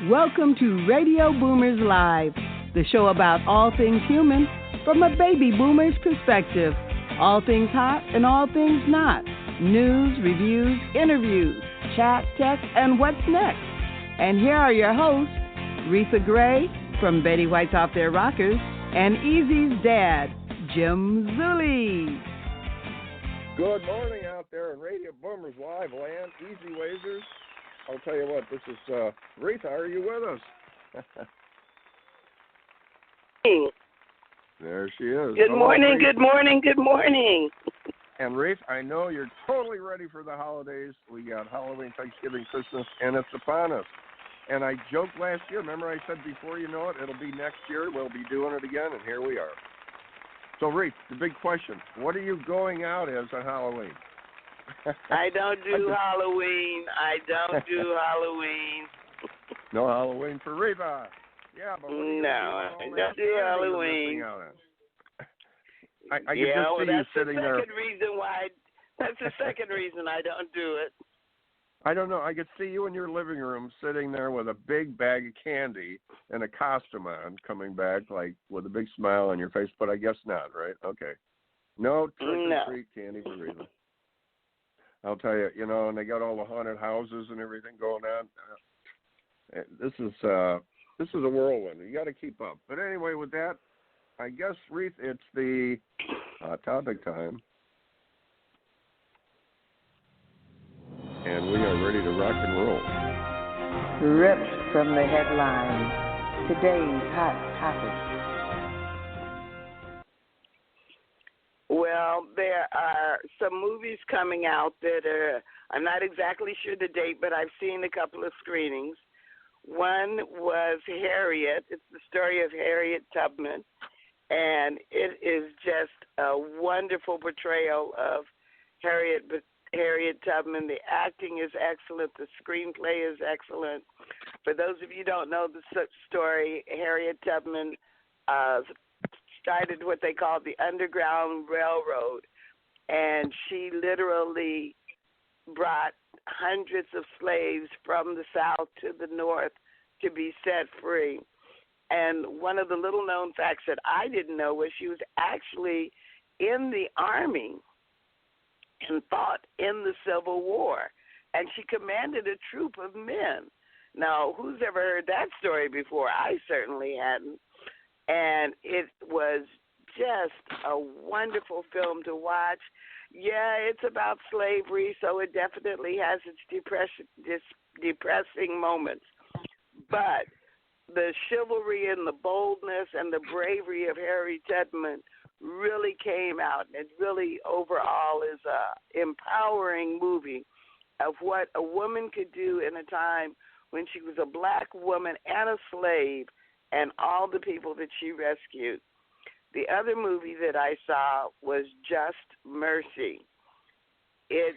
Welcome to Radio Boomers Live, the show about all things human from a baby boomer's perspective. All things hot and all things not. News, reviews, interviews, chat, text, and what's next. And here are your hosts, Reatha Gray from Betty White's Off Their Rockers and Easy's dad, Jim Zuley. Good morning out there in Radio Boomers Live land. Easy Wazers. I'll tell you what, this is Reatha. Are you with us? There she is. Good morning, good morning, good morning. And Reatha, I know you're totally ready for the holidays. We got Halloween, Thanksgiving, Christmas, and it's upon us. And I joked last year, remember I said before you know it, it'll be next year, we'll be doing it again, and here we are. So Reatha, the big question, what are you going out as on Halloween? I don't do Halloween. I don't do Halloween. No Halloween for Reatha. Yeah, but no, I don't do Halloween. I can just see you sitting there. That's the second reason I don't do it. I don't know. I could see you in your living room sitting there with a big bag of candy and a costume on, coming back like with a big smile on your face. But I guess not, right? Okay. No trick-or-treat candy for Reatha. I'll tell you, and they got all the haunted houses and everything going on. This is a whirlwind. You got to keep up. But anyway, with that, I guess, Reatha, it's the topic time. And we are ready to rock and roll. Ripped from the headlines, today's hot topic. Well, there are some movies coming out that I'm not exactly sure the date, but I've seen a couple of screenings. One was Harriet. It's the story of Harriet Tubman, and it is just a wonderful portrayal of Harriet Tubman. The acting is excellent. The screenplay is excellent. For those of you who don't know the story, Harriet Tubman started what they called the Underground Railroad, and she literally brought hundreds of slaves from the South to the North to be set free. And one of the little-known facts that I didn't know was she was actually in the Army and fought in the Civil War, and she commanded a troop of men. Now, who's ever heard that story before? I certainly hadn't. And it was just a wonderful film to watch. Yeah, it's about slavery, so it definitely has its depressing moments. But the chivalry and the boldness and the bravery of Harriet Tubman really came out. And it really, overall, is an empowering movie of what a woman could do in a time when she was a black woman and a slave, and all the people that she rescued. The other movie that I saw was Just Mercy. It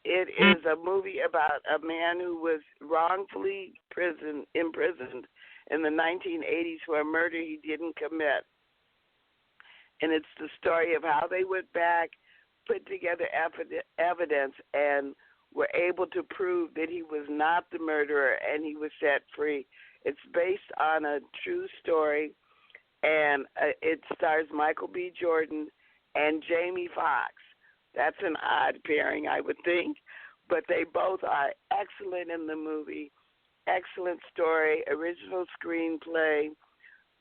is a movie about a man who was wrongfully imprisoned in the 1980s for a murder he didn't commit. And it's the story of how they went back, put together evidence, and were able to prove that he was not the murderer, and he was set free. It's based on a true story, and it stars Michael B. Jordan and Jamie Foxx. That's an odd pairing, I would think, but they both are excellent in the movie. Excellent story, original screenplay.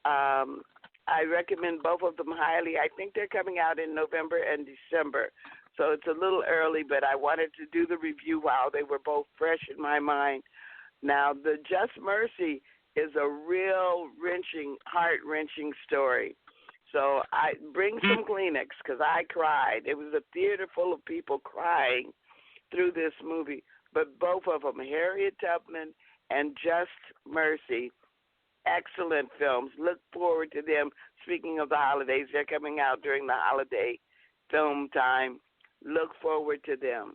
I recommend both of them highly. I think they're coming out in November and December, so it's a little early, but I wanted to do the review while they were both fresh in my mind. Now, the Just Mercy is a real heart-wrenching story. So I bring some Kleenex because I cried. It was a theater full of people crying through this movie. But both of them, Harriet Tubman and Just Mercy, excellent films. Look forward to them. Speaking of the holidays, they're coming out during the holiday film time. Look forward to them.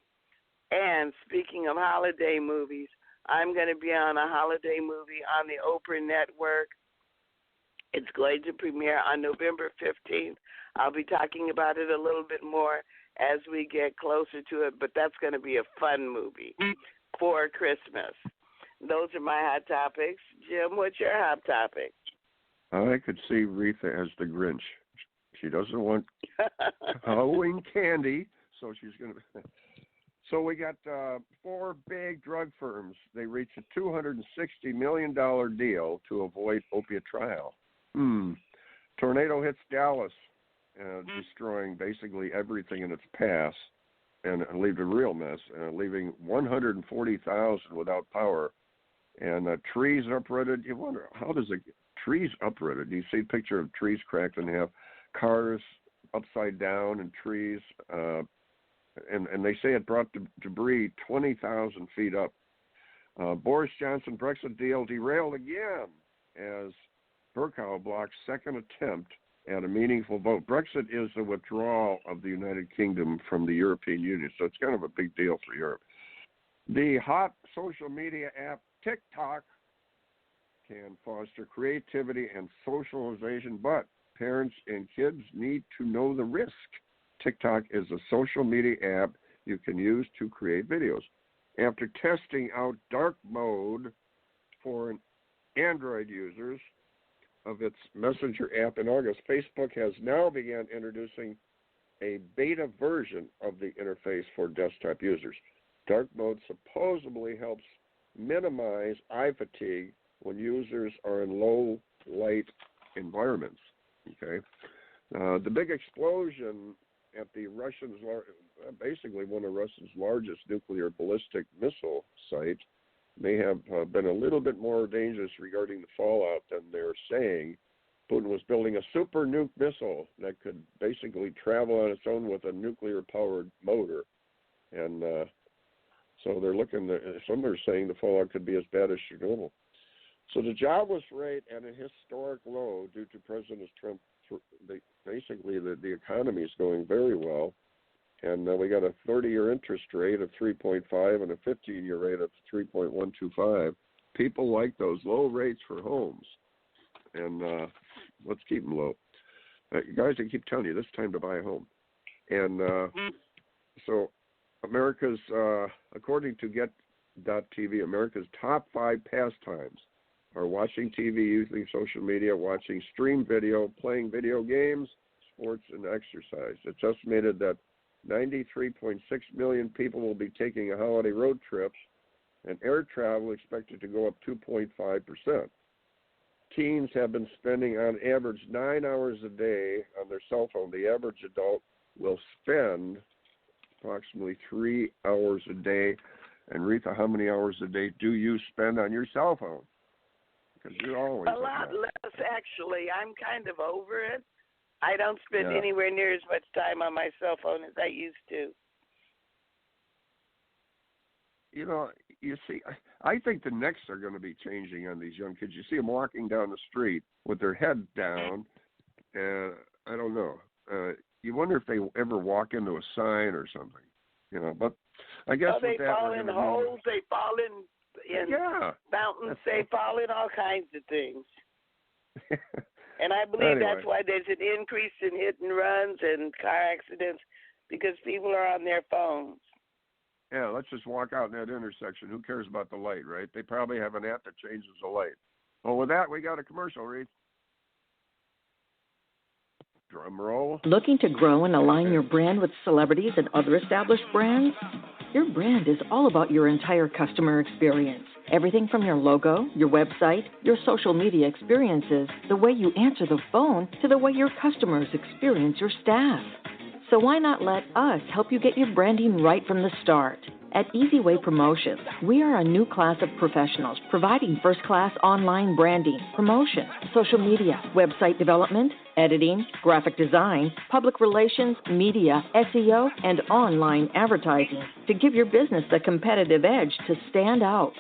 And speaking of holiday movies, I'm going to be on a holiday movie on the Oprah Network. It's going to premiere on November 15th. I'll be talking about it a little bit more as we get closer to it, but that's going to be a fun movie for Christmas. Those are my hot topics. Jim, what's your hot topic? I could see Reatha as the Grinch. She doesn't want Halloween candy, so she's going to. So we got 4 big drug firms. They reached a $260 million deal to avoid opiate trial. Tornado hits Dallas, destroying basically everything in its path, and leaving a real mess, leaving 140,000 without power. And trees uprooted. You wonder, how does trees uprooted? You see a picture of trees cracked in half, cars upside down, and trees. And they say it brought debris 20,000 feet up. Boris Johnson Brexit deal derailed again as Burkow blocks second attempt at a meaningful vote. Brexit is the withdrawal of the United Kingdom from the European Union, so it's kind of a big deal for Europe. The hot social media app TikTok can foster creativity and socialization, but parents and kids need to know the risk. TikTok is a social media app you can use to create videos. After testing out dark mode for Android users of its Messenger app in August, Facebook has now begun introducing a beta version of the interface for desktop users. Dark mode supposedly helps minimize eye fatigue when users are in low light environments. Okay, the big explosion at the Russians, basically one of Russia's largest nuclear ballistic missile sites, may have been a little bit more dangerous regarding the fallout than they're saying. Putin was building a super nuke missile that could basically travel on its own with a nuclear-powered motor. And so they're looking, some are saying the fallout could be as bad as Chernobyl. So the jobless rate at a historic low due to President Trump. Basically, the economy is going very well, and we got a 30-year interest rate of 3.5 and a 15-year rate of 3.125. People like those low rates for homes, and let's keep them low. Guys, I keep telling you, this is time to buy a home. And so America's, according to Get.tv, America's top 5 pastimes are watching TV, using social media, watching stream video, playing video games, sports, and exercise. It's estimated that 93.6 million people will be taking a holiday road trip, and air travel expected to go up 2.5%. Teens have been spending on average 9 hours a day on their cell phone. The average adult will spend approximately 3 hours a day. And Reatha, how many hours a day do you spend on your cell phone? Because you're always a lot less, actually. I'm kind of over it. I don't spend anywhere near as much time on my cell phone as I used to. You know, you see, I think the necks are going to be changing on these young kids. You see them walking down the street with their head down, and I don't know. You wonder if they ever walk into a sign or something, you know. But I guess they fall in holes, they fall in fountains, they fall in all kinds of things. And I believe that's why there's an increase in hit and runs and car accidents, because people are on their phones. Yeah, let's just walk out in that intersection. Who cares about the light, right? They probably have an app that changes the light. Well, with that, we got a commercial, Reed. Drum roll. Looking to grow and align your brand with celebrities and other established brands? Your brand is all about your entire customer experience. Everything from your logo, your website, your social media experiences, the way you answer the phone, to the way your customers experience your staff. So why not let us help you get your branding right from the start? At Easyway Promotions, we are a new class of professionals providing first-class online branding, promotion, social media, website development, editing, graphic design, public relations, media, SEO, and online advertising to give your business the competitive edge to stand out.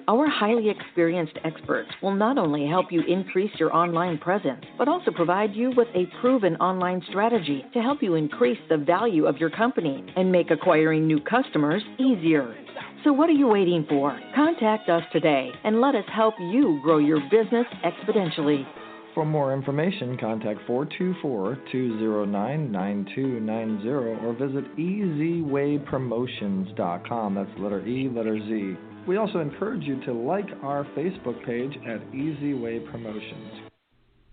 Our highly experienced experts will not only help you increase your online presence, but also provide you with a proven online strategy to help you increase the value of your company and make acquiring new customers easier. So what are you waiting for? Contact us today and let us help you grow your business exponentially. For more information, contact 424-209-9290 or visit easywaypromotions.com. That's letter E, letter Z. We also encourage you to like our Facebook page at Easy Way Promotions.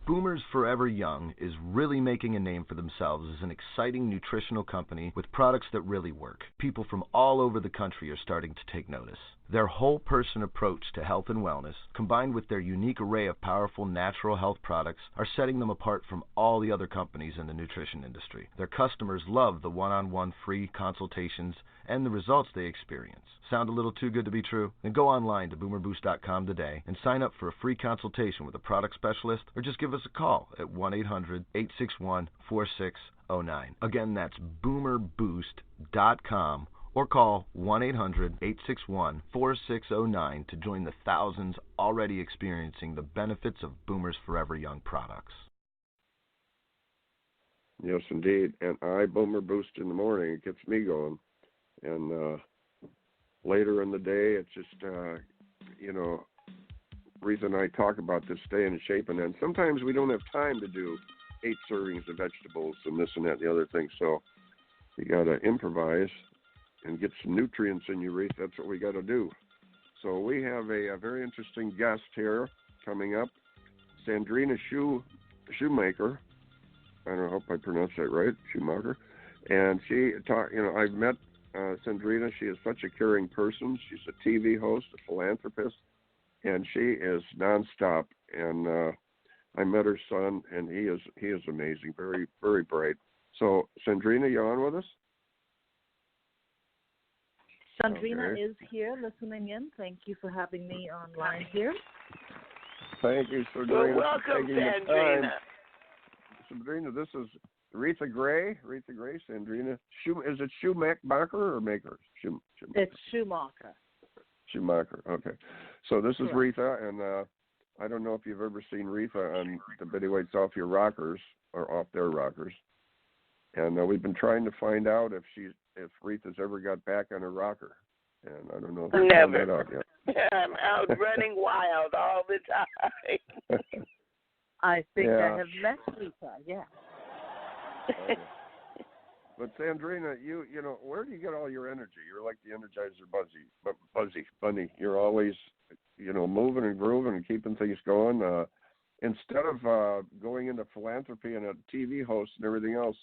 Boomers Forever Young is really making a name for themselves as an exciting nutritional company with products that really work. People from all over the country are starting to take notice. Their whole-person approach to health and wellness, combined with their unique array of powerful natural health products, are setting them apart from all the other companies in the nutrition industry. Their customers love the one-on-one free consultations and the results they experience. Sound a little too good to be true? Then go online to boomerboost.com today and sign up for a free consultation with a product specialist, or just give us a call at 1-800-861-4609. Again, that's boomerboost.com, or call 1-800-861-4609 to join the thousands already experiencing the benefits of Boomers Forever Young products. Yes, indeed. And I Boomer Boost in the morning. It gets me going. And later in the day, it's just, Reatha and I talk about this staying in shape. And then sometimes we don't have time to do 8 servings of vegetables and this and that and the other thing. So you got to improvise and get some nutrients in you, Reatha. That's what we got to do. So we have a very interesting guest here coming up, Sandrena Schumacker. I don't know, I hope I pronounced that right, Schumacher. And she I've met Sandrena. She is such a caring person. She's a TV host, a philanthropist, and she is nonstop. And I met her son, and he is amazing, very, very bright. So, Sandrena, you on with us? Sandrena is here listening in. Thank you for having me online here. Thank you, Sandrena. Well, welcome, Sandrena. Sandrena, this is Reatha Gray, Sandrena. Is it Schumacher or Maker? It's Schumacher. Schumacher, okay. So this is Reatha, and I don't know if you've ever seen Reatha on the Bitty Whites Off Your Rockers, or Off Their Rockers. And we've been trying to find out if Reatha's ever got back on her rocker. And I don't know if you found that out yet. I'm out running wild all the time. I think I have met Reatha, yeah. But Sandrena, you know, where do you get all your energy? You're like the Energizer Bunny. You're always, moving and grooving and keeping things going. Instead of going into philanthropy and a TV host and everything else,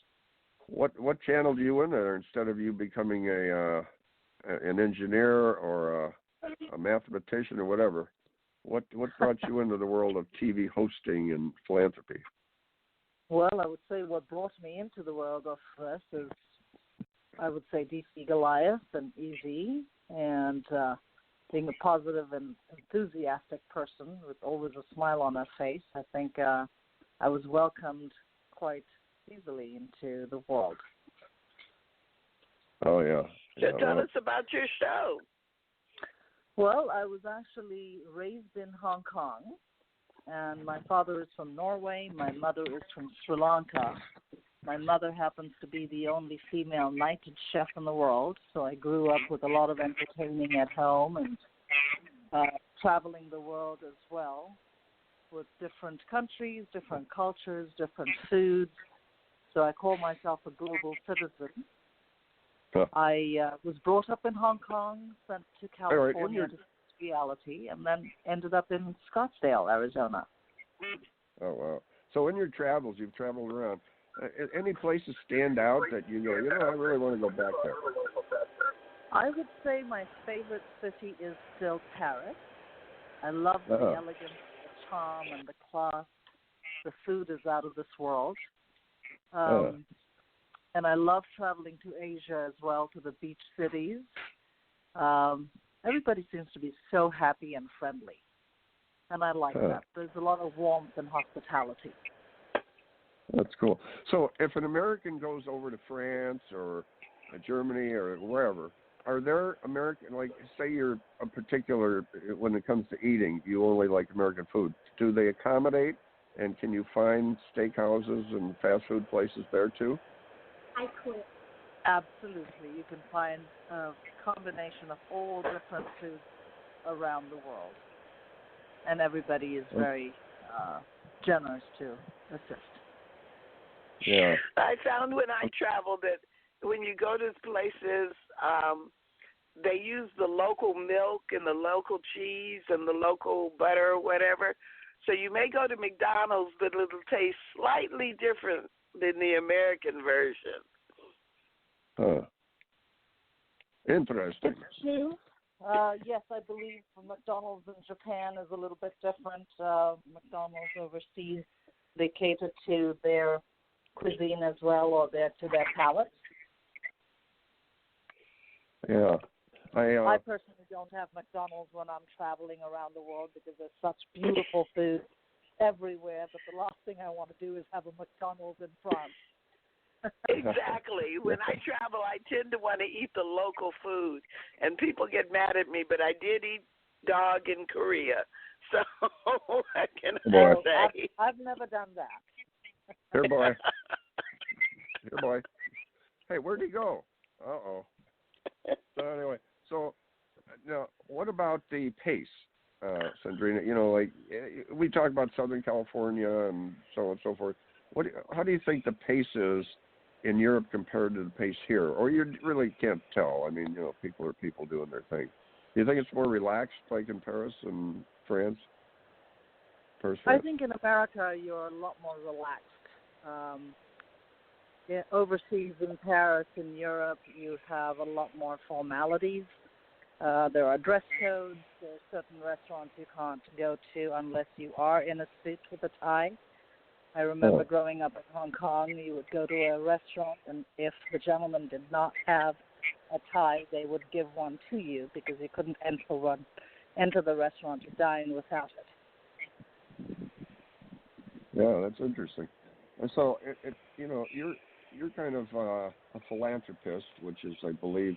what channel do you in there instead of you becoming an engineer or a mathematician or whatever? What brought you into the world of TV hosting and philanthropy? Well, I would say what brought me into the world of this is, I would say, DC Goliath and Easy, and being a positive and enthusiastic person with always a smile on her face. I think I was welcomed quite easily into the world. Oh, yeah. So tell us about your show. Well, I was actually raised in Hong Kong, and my father is from Norway. My mother is from Sri Lanka. My mother happens to be the only female knighted chef in the world, so I grew up with a lot of entertaining at home and traveling the world as well with different countries, different cultures, different foods. So I call myself a global citizen. I was brought up in Hong Kong, sent to California to reality, and then ended up in Scottsdale, Arizona. Oh, wow. So in your travels, you've traveled around. Any places stand out that you go, I really want to go back there? I would say my favorite city is still Paris. I love the elegance, the charm, and the class. The food is out of this world. And I love traveling to Asia as well, to the beach cities. Everybody seems to be so happy and friendly, and I like that. There's a lot of warmth and hospitality. That's cool. So if an American goes over to France or Germany or wherever, are there American, like, say you're a particular, when it comes to eating, you only like American food, do they accommodate, and can you find steakhouses and fast food places there too? Absolutely. You can find a combination of all different foods around the world. And everybody is very generous to assist. Yeah. I found when I traveled that when you go to places, they use the local milk and the local cheese and the local butter or whatever. So you may go to McDonald's, but it'll taste slightly different than the American version. Interesting. It's true. Yes, I believe McDonald's in Japan is a little bit different. McDonald's overseas, they cater to their cuisine as well, or to their palate. Yeah. I personally don't have McDonald's when I'm traveling around the world because there's such beautiful food everywhere, but the last thing I want to do is have a McDonald's in France. Exactly. When I travel, I tend to want to eat the local food, and people get mad at me, but I did eat dog in Korea, so what can I say? I've never done that. Here, boy. Here, boy. Hey, where'd he go? Uh-oh. So anyway, so now what about the pace, Sandrena? You know, like we talk about Southern California and so on and so forth. How do you think the pace is in Europe compared to the pace here? Or you really can't tell? I mean, you know, people are people doing their thing. Do you think it's more relaxed, like in Paris and France? I think in America you're a lot more relaxed. Overseas in Paris, in Europe, you have a lot more formalities. There are dress codes. There are certain restaurants you can't go to unless you are in a suit with a tie. I remember growing up in Hong Kong, you would go to a restaurant, and if the gentleman did not have a tie, they would give one to you because you couldn't enter the restaurant to dine without it. Yeah, that's interesting. And so, you know, you're kind of a philanthropist, which is, I believe,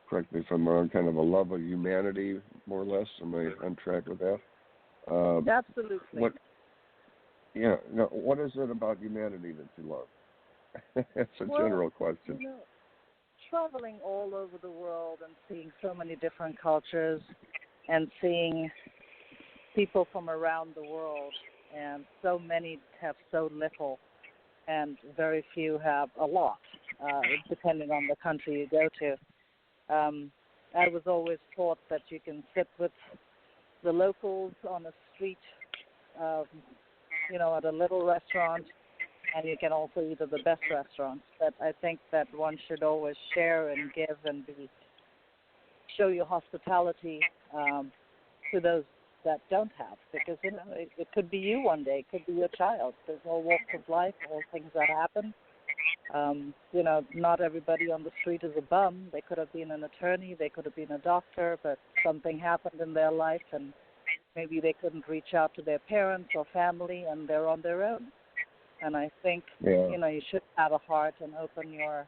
correct me if I'm wrong, kind of a love of humanity, more or less. Am I on track with that? Absolutely. Yeah. Now, what is it about humanity that you love? It's a general question. You know, traveling all over the world and seeing so many different cultures and seeing people from around the world, and so many have so little and very few have a lot, depending on the country you go to. I was always taught that you can sit with the locals on a street, you know, at a little restaurant, and you can also eat at the best restaurants. But I think that one should always share and give and show your hospitality to those that don't have, because you know it could be you one day, it could be your child. There's all walks of life, all things that happen. You know, not everybody on the street is a bum. They could have been an attorney, they could have been a doctor, but something happened in their life and maybe they couldn't reach out to their parents or family and they're on their own. And I think, you know, you should have a heart and open your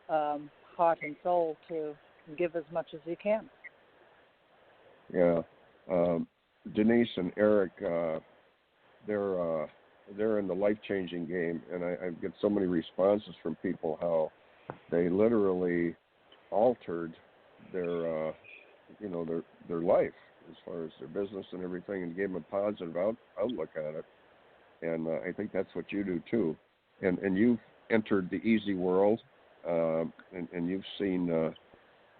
heart and soul to give as much as you can. Yeah. Denise and Eric, they're in the life-changing game, and I get so many responses from people how they literally altered their, you know, their life as far as their business and everything, and gave them a positive outlook on it. And I think that's what you do too. And you've entered the easy world, and you've seen,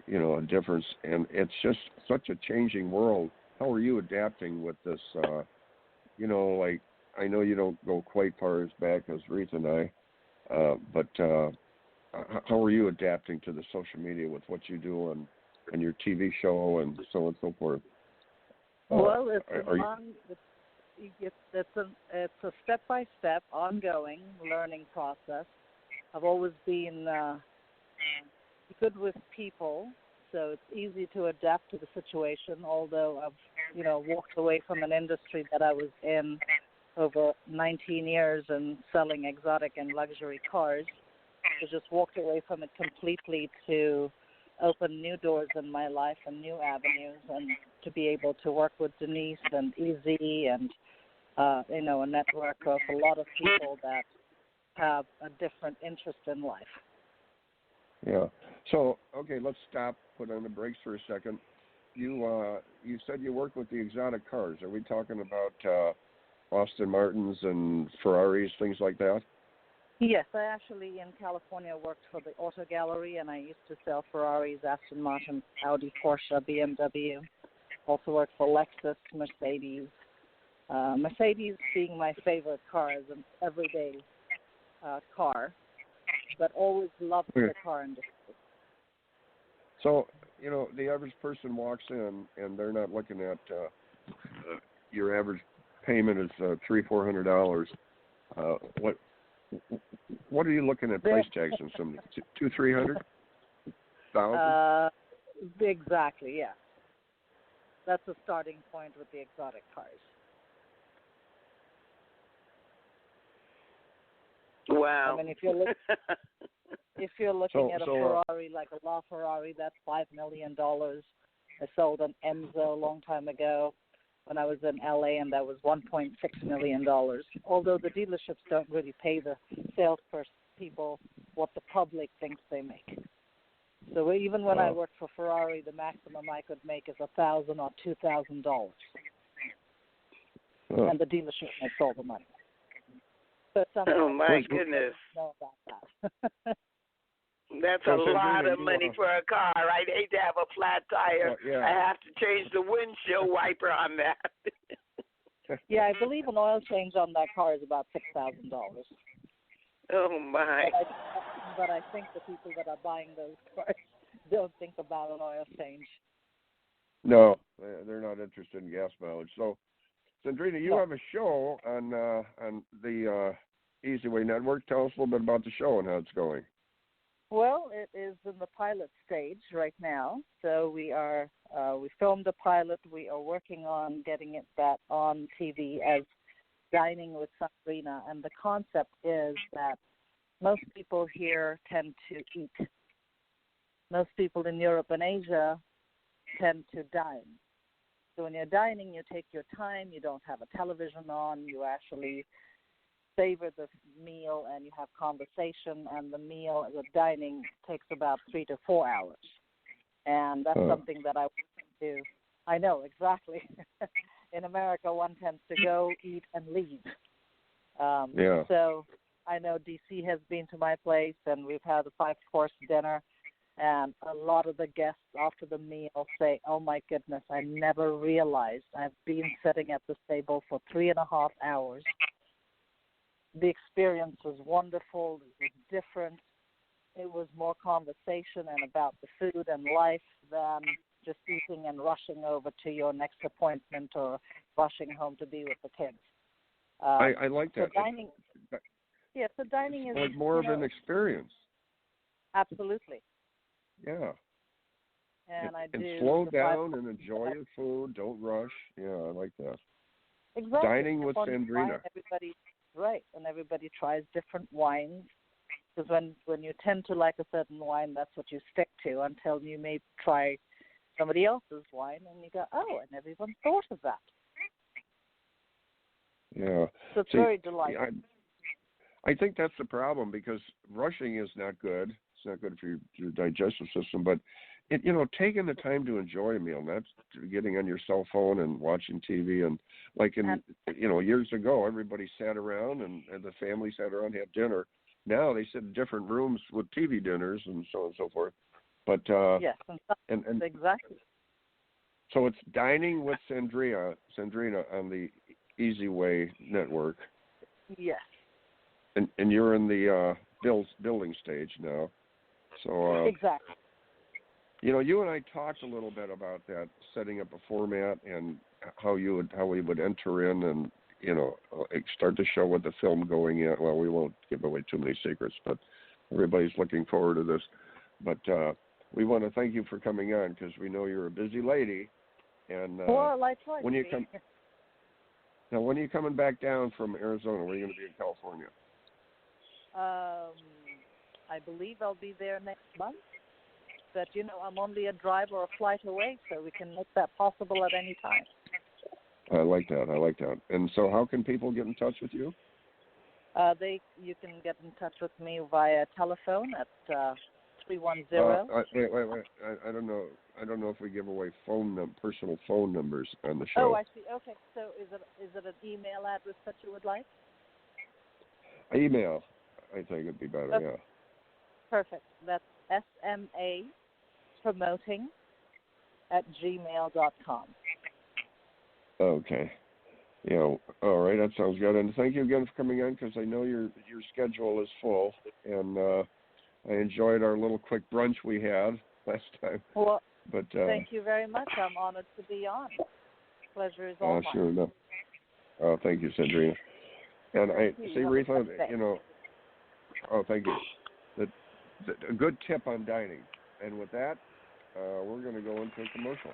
you know, a difference. And it's just such a changing world. How are you adapting with this? You know, like, I know you don't go quite far as back as Reatha and I, but how are you adapting to the social media with what you do and your TV show and so on and so forth? Well, it's a step-by-step, ongoing learning process. I've always been good with people, so it's easy to adapt to the situation, although I've, you know, walked away from an industry that I was in over 19 years and selling exotic and luxury cars. I just walked away from it completely to open new doors in my life and new avenues, and to be able to work with Denise and Easy and, you know, a network of a lot of people that have a different interest in life. Yeah. So, okay, let's stop, put on the brakes for a second. you said you work with the exotic cars. Are we talking about Aston Martins and Ferraris, things like that? Yes, I actually in California worked for the Auto Gallery, and I used to sell Ferraris, Aston Martin, Audi, Porsche, BMW. Also worked for Lexus, Mercedes. Mercedes being my favorite car as an everyday car, but always loved the car industry. So, the average person walks in and they're not looking at your average payment is $300-400. What are you looking at price tags on some $200,000-300,000? Exactly, yeah. That's the starting point with the exotic cars. Wow. I mean, if you're looking at a Ferrari like a LaFerrari, that's $5 million. I sold an Enzo a long time ago when I was in LA, and that was $1.6 million. Although the dealerships don't really pay the salespeople what the public thinks they make. So even when I worked for Ferrari, the maximum I could make is $1,000 or $2,000, and the dealership makes all the money. So my goodness. Know about that. That's a lot of money for a car. I'd hate to have a flat tire. I have to change the windshield wiper on that. Yeah, I believe an oil change on that car is about $6,000. Oh, my. But I think the people that are buying those cars don't think about an oil change. No, they're not interested in gas mileage. So, Sandrena, you have a show on the Easy Way Network. Tell us a little bit about the show and how it's going. Well, it is in the pilot stage right now. So we filmed the pilot. We are working on getting that on TV as Dining with Sandrena. And the concept is that most people here tend to eat. Most people in Europe and Asia tend to dine. So when you're dining, you take your time. You don't have a television on. You actually savor the meal and you have conversation, and the meal, the dining, takes about 3 to 4 hours. And that's something that I want to do. I know, exactly. In America, one tends to go, eat, and leave. So I know DC has been to my place, and we've had a 5-course dinner, and a lot of the guests after the meal say, oh, my goodness, I never realized I've been sitting at this table for 3.5 hours. The experience was wonderful. It was different. It was more conversation and about the food and life than just eating and rushing over to your next appointment or rushing home to be with the kids. I like that. So dining, so dining is like more of an experience. Absolutely. Yeah. And slow down and enjoy your food. Don't rush. Yeah, I like that. Exactly. Dining with Sandrena. Right, and everybody tries different wines, because when you tend to like a certain wine, that's what you stick to until you may try somebody else's wine, and you go, oh, I never even thought of that. Yeah. So it's very delightful. I think that's the problem, because rushing is not good. It's not good for your digestive system, but taking the time to enjoy a meal, not getting on your cell phone and watching TV. And like years ago, everybody sat around and the family sat around and had dinner. Now they sit in different rooms with TV dinners and so on and so forth. But yes, and exactly. So it's Dining with Sandrena on the Easy Way Network. Yes. And you're in the building stage now. So exactly. You and I talked a little bit about that, setting up a format and how we would enter in and start the show with the film going in. Well, we won't give away too many secrets, but everybody's looking forward to this. But we want to thank you for coming on, because we know you're a busy lady. And likewise. When are you coming back down from Arizona? Where are you going to be in California? I believe I'll be there next month. But, I'm only a drive or a flight away, so we can make that possible at any time. I like that. And so how can people get in touch with you? You can get in touch with me via telephone at 310. Wait. I don't know. I don't know if we give away personal phone numbers on the show. Oh, I see. Okay. So is it an email address that you would like? Email, I think it'd be better. Okay. Yeah. Perfect. That's smapromoting@gmail.com. Okay. Yeah. All right. That sounds good. And thank you again for coming on, because I know your schedule is full, and I enjoyed our little quick brunch we had last time. Well, but thank you very much. I'm honored to be on. Pleasure is all mine. Sure enough. Oh, thank you, Sandrena. And I see, Reatha, oh, thank you. A good tip on dining. And with that, we're going to go into a commercial.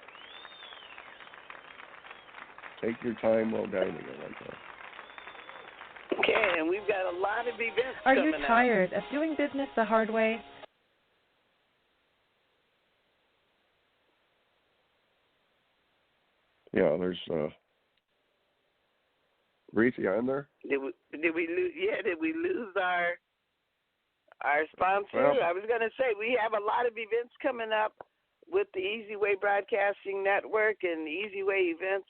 Take your time while dining. I like that. Okay, and we've got a lot of events Are coming you tired of doing business the hard way? Yeah, there's Reatha, you on there? Did we lose our sponsor? Well, I was going to say we have a lot of events coming up with the Easy Way Broadcasting Network and the Easy Way events.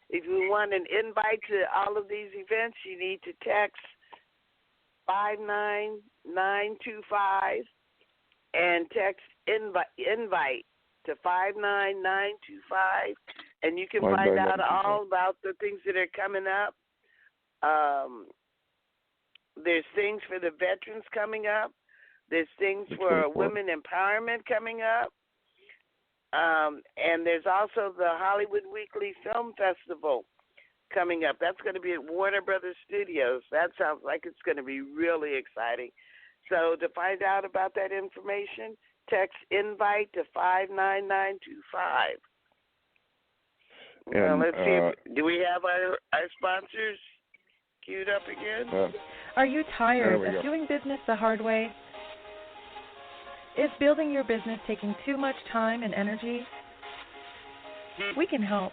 If you want an invite to all of these events, you need to text 59925 and text invite to 59925, and you can find out all about the things that are coming up. There's things for the veterans coming up. There's things for women empowerment coming up. And there's also the Hollywood Weekly Film Festival coming up. That's going to be at Warner Brothers Studios. That sounds like it's going to be really exciting. So to find out about that information, text invite to 59925. Well, let's see. Do we have our sponsors queued up again? Are you tired of doing business the hard way? Is building your business taking too much time and energy? We can help.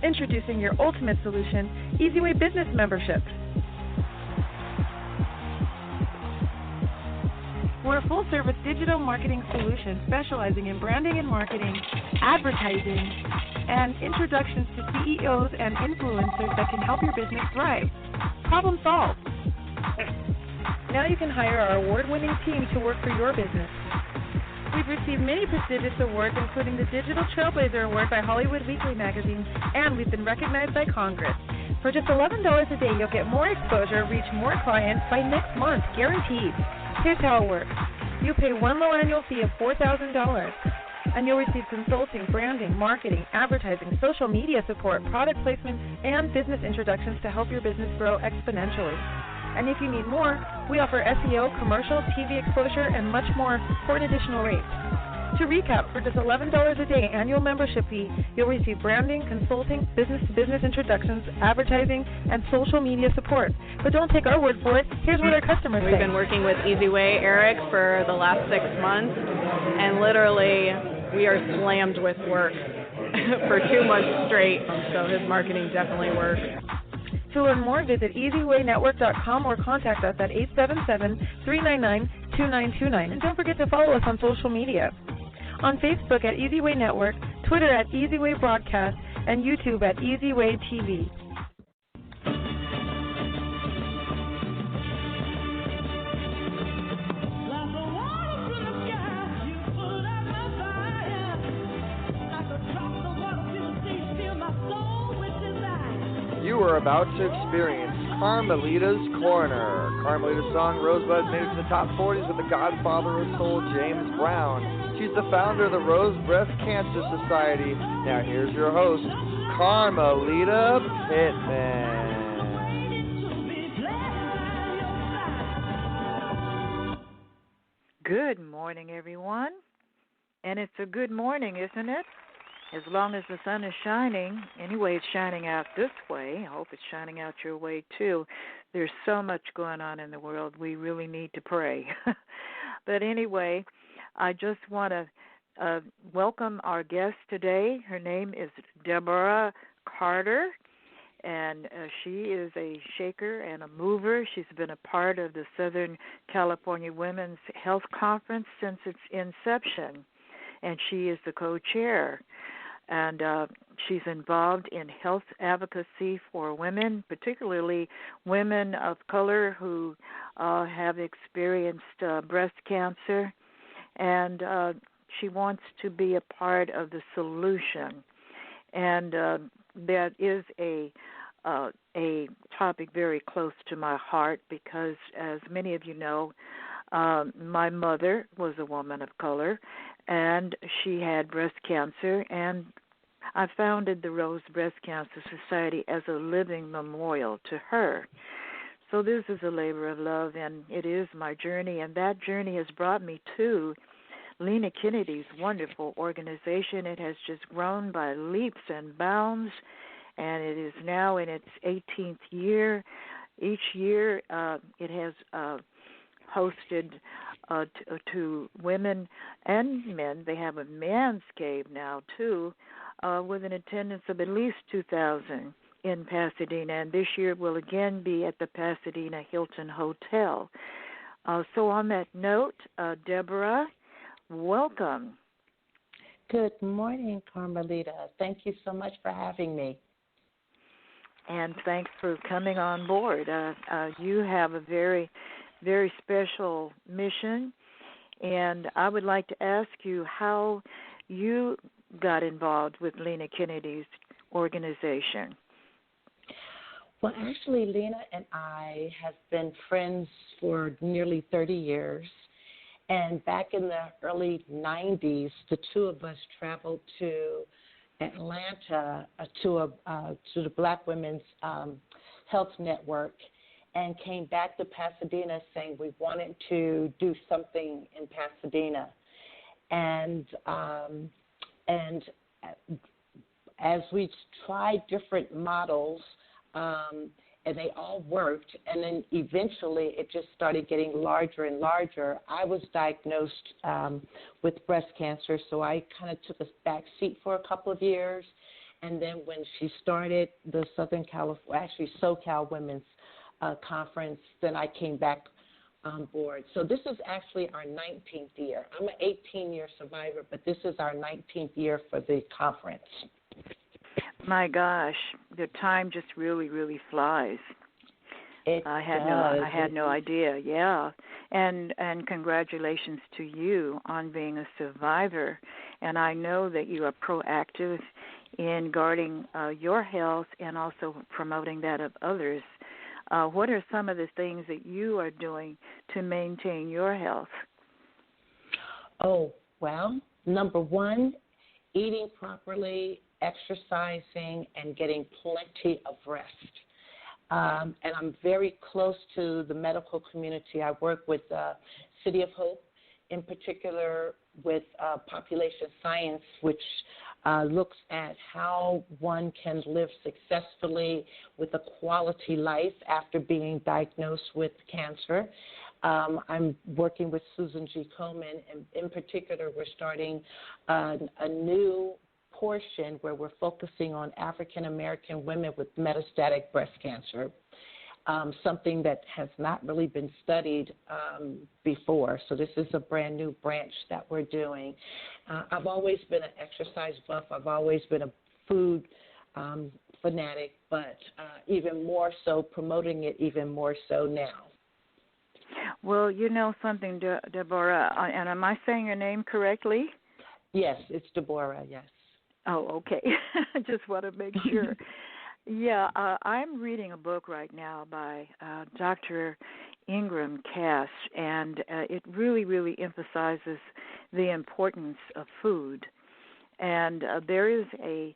Introducing your ultimate solution, Easy Way Business Membership. We're a full-service digital marketing solution specializing in branding and marketing, advertising, and introductions to CEOs and influencers that can help your business thrive. Problem solved. Now you can hire our award-winning team to work for your business. We've received many prestigious awards, including the Digital Trailblazer Award by Hollywood Weekly magazine, and we've been recognized by Congress. For just $11 a day, you'll get more exposure, reach more clients by next month, guaranteed. Here's how it works. You pay one low annual fee of $4,000, and you'll receive consulting, branding, marketing, advertising, social media support, product placement, and business introductions to help your business grow exponentially. And if you need more, we offer SEO, commercial, TV exposure, and much more for an additional rate. To recap, for just $11 a day annual membership fee, you'll receive branding, consulting, business-to-business introductions, advertising, and social media support. But don't take our word for it. Here's what our customers say. We've been working with Easy Way Eric for the last 6 months, and literally we are slammed with work for 2 months straight, so his marketing definitely works. To learn more, visit EasyWayNetwork.com or contact us at 877-399-2929. And don't forget to follow us on social media. On Facebook at Easy Way Network, Twitter at Easy Way Broadcast, and YouTube at Easy Way TV. You are about to experience Carmelita's Corner. Carmelita's song Rosebud made it to the top 40s with the godfather of soul, James Brown. She's the founder of the Rose Breast Cancer Society. Now here's your host, Carmelita Pittman. Good morning, everyone. And it's a good morning, isn't it? As long as the sun is shining. Anyway, it's shining out this way. I hope it's shining out your way, too. There's so much going on in the world. We really need to pray. But anyway, I just want to welcome our guest today. Her name is Deborrah Carter, And she is a shaker and a mover. She's been a part of the Southern California Women's Health Conference since its inception, and she is the co-chair. And she's involved in health advocacy for women, particularly women of color who have experienced breast cancer, and she wants to be a part of the solution. And that is a topic very close to my heart because, as many of you know, my mother was a woman of color, and she had breast cancer, and I founded the Rose Breast Cancer Society as a living memorial to her. So this is a labor of love, and it is my journey, and that journey has brought me to Lena Kennedy's wonderful organization. It has just grown by leaps and bounds, and it is now in its 18th year. Each year it has hosted to women and men. They have a man's cave now, too, with an attendance of at least 2,000 in Pasadena, and this year will again be at the Pasadena Hilton Hotel. So on that note, Deborrah, welcome. Good morning, Carmelita. Thank you so much for having me. And thanks for coming on board. You have a very, very special mission, and I would like to ask you how you got involved with Lena Kennedy's organization. Well, actually, Lena and I have been friends for nearly 30 years. And back in the early 90s, the two of us traveled to Atlanta to the Black Women's Health Network and came back to Pasadena saying we wanted to do something in Pasadena. And as we tried different models, and they all worked, and then eventually it just started getting larger and larger. I was diagnosed with breast cancer, so I kind of took a back seat for a couple of years, and then when she started the SoCal Women's Conference, then I came back on board. So this is actually our 19th year. I'm an 18-year survivor, but this is our 19th year for the conference. My gosh, the time just really, really flies. I had no idea. Yeah, and congratulations to you on being a survivor. And I know that you are proactive in guarding your health and also promoting that of others. What are some of the things that you are doing to maintain your health? Oh, well, number one, eating properly, exercising, and getting plenty of rest. And I'm very close to the medical community. I work with City of Hope, in particular with population science, which looks at how one can live successfully with a quality life after being diagnosed with cancer. I'm working with Susan G. Komen, and in particular, we're starting a new portion where we're focusing on African American women with metastatic breast cancer, something that has not really been studied before. So this is a brand new branch that we're doing. I've always been an exercise buff. I've always been a food fanatic, but even more so, promoting it even more so now. Well, you know something, Deborrah, and am I saying your name correctly? Yes, it's Deborrah, yes. Oh, okay. I just want to make sure. Yeah, I'm reading a book right now by Dr. Ingram Cass, and it really, really emphasizes the importance of food. And there is a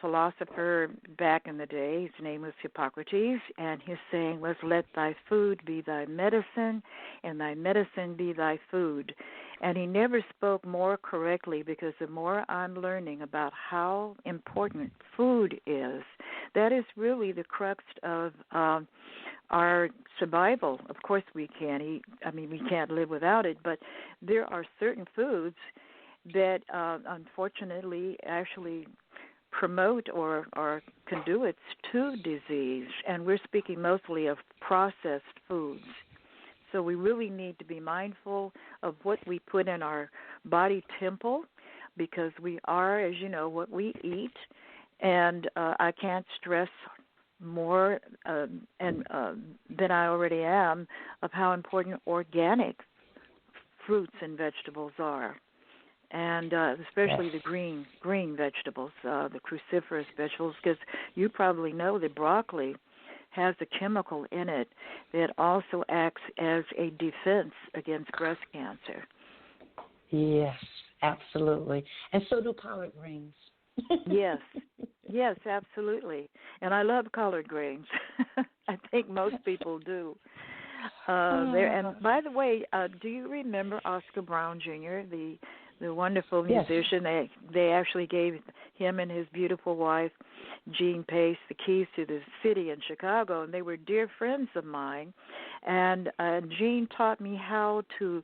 philosopher back in the day, his name was Hippocrates, and he's saying, let's let thy food be thy medicine, and thy medicine be thy food. And he never spoke more correctly, because the more I'm learning about how important food is, that is really the crux of our survival. Of course we can't eat, we can't live without it, but there are certain foods that unfortunately actually promote or conduits to disease, and we're speaking mostly of processed foods. So we really need to be mindful of what we put in our body temple, because we are, as you know, what we eat. And I can't stress more than I already am of how important organic fruits and vegetables are, and especially the green vegetables, the cruciferous vegetables, because you probably know that broccoli has a chemical in it that also acts as a defense against breast cancer. Yes, absolutely. And so do collard greens. Yes, absolutely. And I love collard greens. I think most people do. And by the way, do you remember Oscar Brown Jr., the wonderful musician? Yes. They actually gave him and his beautiful wife, Jean Pace, the keys to the city in Chicago, and they were dear friends of mine. And Jean taught me how to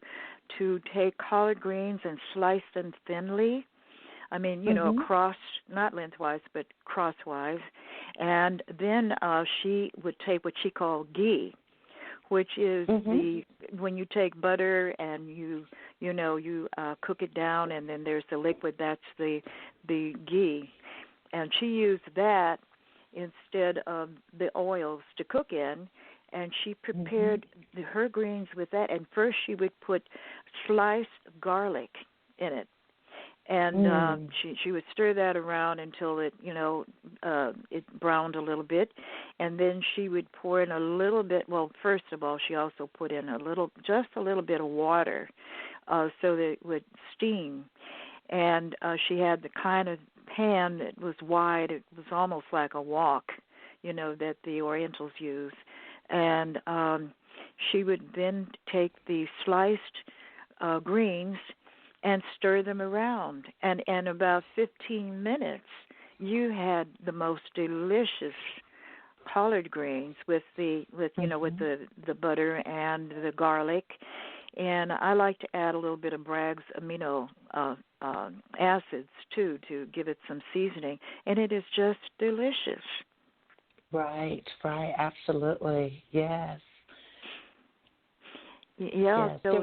take collard greens and slice them thinly. I mean, you know, across, not lengthwise, but crosswise. And then she would take what she called ghee, which is when you take butter and you cook it down, and then there's the liquid, that's the ghee. And she used that instead of the oils to cook in, and she prepared her greens with that. And first she would put sliced garlic in it. And she would stir that around until it, it browned a little bit. And then she would pour in a little bit. Well, first of all, she also put in just a little bit of water so that it would steam. And she had the kind of pan that was wide. It was almost like a wok, that the Orientals use. And she would then take the sliced greens and stir them around. And in about 15 minutes, you had the most delicious collard greens with the butter and the garlic. And I like to add a little bit of Bragg's amino acids too, to give it some seasoning, and it is just delicious. Right, absolutely, yes. Yeah, yes. so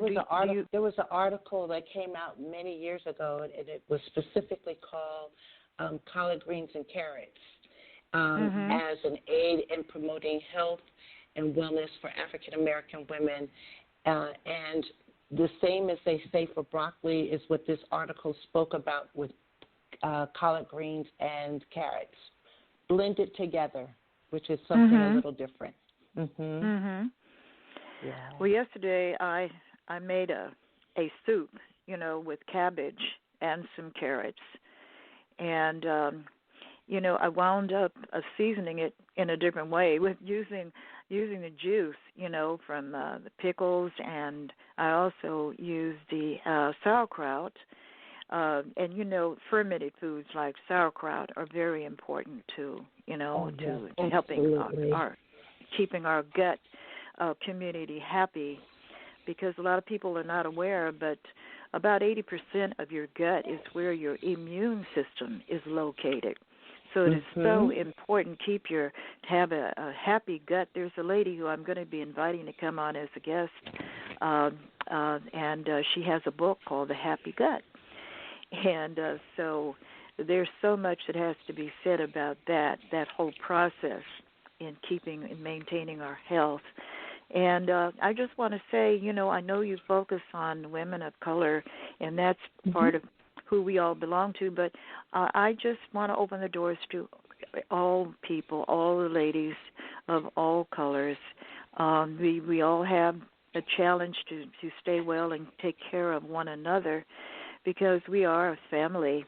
there was an article that came out many years ago, and it was specifically called collard greens and carrots as an aid in promoting health and wellness for African American women. And the same as they say for broccoli is what this article spoke about with collard greens and carrots. Blended together, which is something a little different. Yeah. Well, yesterday I made a soup, with cabbage and some carrots. And, I wound up seasoning it in a different way with using the juice, from the pickles, and I also used the sauerkraut. And, fermented foods like sauerkraut are very important to helping keeping our gut community happy, because a lot of people are not aware, but about 80% of your gut is where your immune system is located. So it is so important to have a happy gut. There's a lady who I'm going to be inviting to come on as a guest, and she has a book called The Happy Gut. And so there's so much that has to be said about that whole process in keeping and maintaining our health. And I just want to say, I know you focus on women of color, and that's part of who we all belong to, but I just want to open the doors to all people, all the ladies of all colors. We all have a challenge to stay well and take care of one another, because we are a family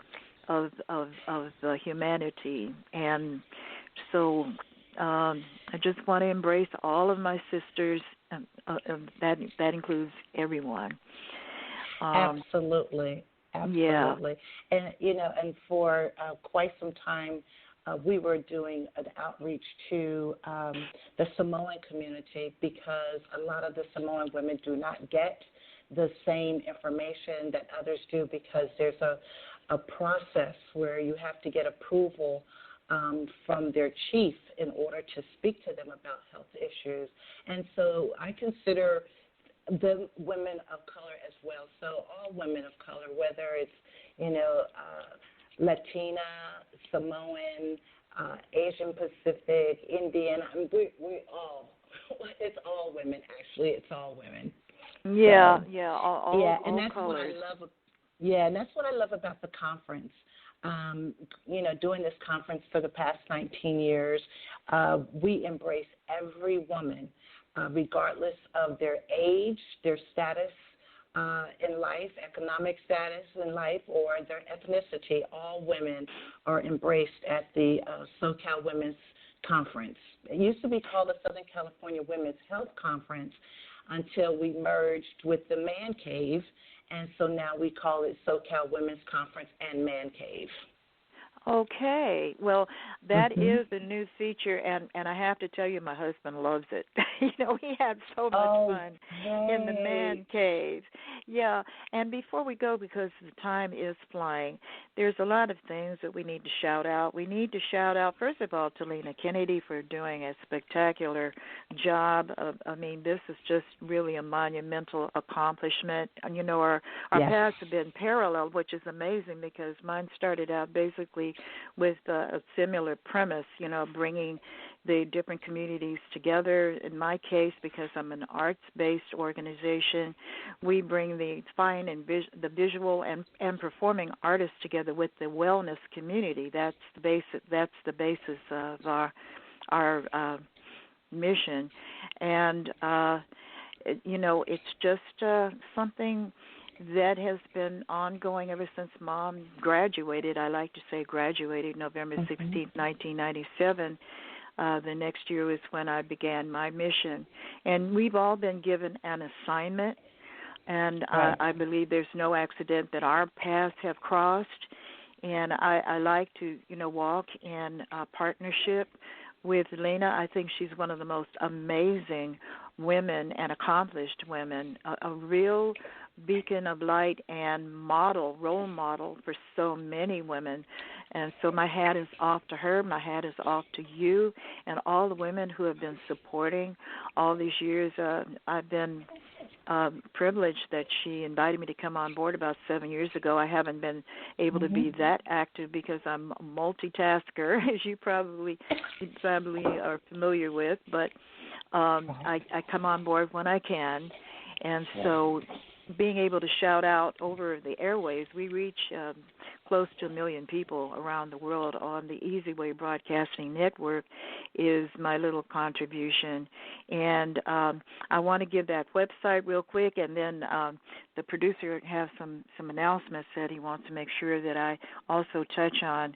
of humanity. And so I just want to embrace all of my sisters, that includes everyone. Absolutely. Yeah. And, and for quite some time, we were doing an outreach to the Samoan community, because a lot of the Samoan women do not get the same information that others do, because there's a process where you have to get approval from their chief in order to speak to them about health issues. And so I consider the women of color as well. So all women of color, whether it's, Latina, Samoan, Asian Pacific, Indian, we all, it's all women, actually. It's all women. Yeah, so, all and that's colors. what I love. Yeah, and that's what I love about the conference. Doing this conference for the past 19 years, we embrace every woman, regardless of their age, their status in life, economic status in life, or their ethnicity. All women are embraced at the SoCal Women's Conference. It used to be called the Southern California Women's Health Conference until we merged with the Man Cave, and so now we call it SoCal Women's Conference and Man Cave. Okay. Well, that is a new feature, and I have to tell you, my husband loves it. He had so much fun in the Man Cave. Yeah, and before we go, because the time is flying, there's a lot of things that we need to shout out. We need to shout out, first of all, to Lena Kennedy for doing a spectacular job. This is just really a monumental accomplishment. And, our paths have been parallel, which is amazing because mine started out basically with a similar premise, bringing the different communities together. In my case, because I'm an arts-based organization, we bring the fine and the visual and performing artists together with the wellness community. That's the basis of our mission, and it's just something that has been ongoing ever since Mom graduated. I like to say graduated November 16th, 1997. The next year was when I began my mission. And we've all been given an assignment, and I believe there's no accident that our paths have crossed. And I like to, walk in partnership with Lena. I think she's one of the most amazing women and accomplished women, a real beacon of light and role model for so many women. And so my hat is off to her. My hat is off to you and all the women who have been supporting all these years. I've been privileged that she invited me to come on board about 7 years ago. I haven't been able to be that active because I'm a multitasker, as you probably are familiar with. But I come on board when I can. And so being able to shout out over the airwaves, we reach close to 1 million people around the world on the Easy Way Broadcasting Network is my little contribution. And I want to give that website real quick, and then the producer has some announcements that he wants to make sure that I also touch on.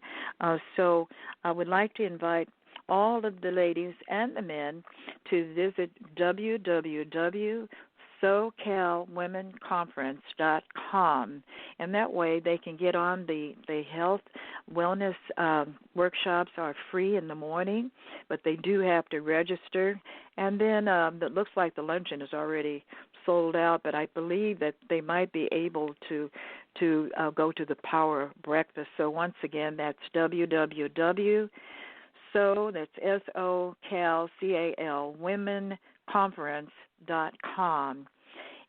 So I would like to invite all of the ladies and the men to visit www.SoCalWomenConference.com, and that way they can get on the health wellness workshops are free in the morning, but they do have to register. And then it looks like the luncheon is already sold out, but I believe that they might be able to go to the power breakfast. So once again, that's SoCal, womenconference.com.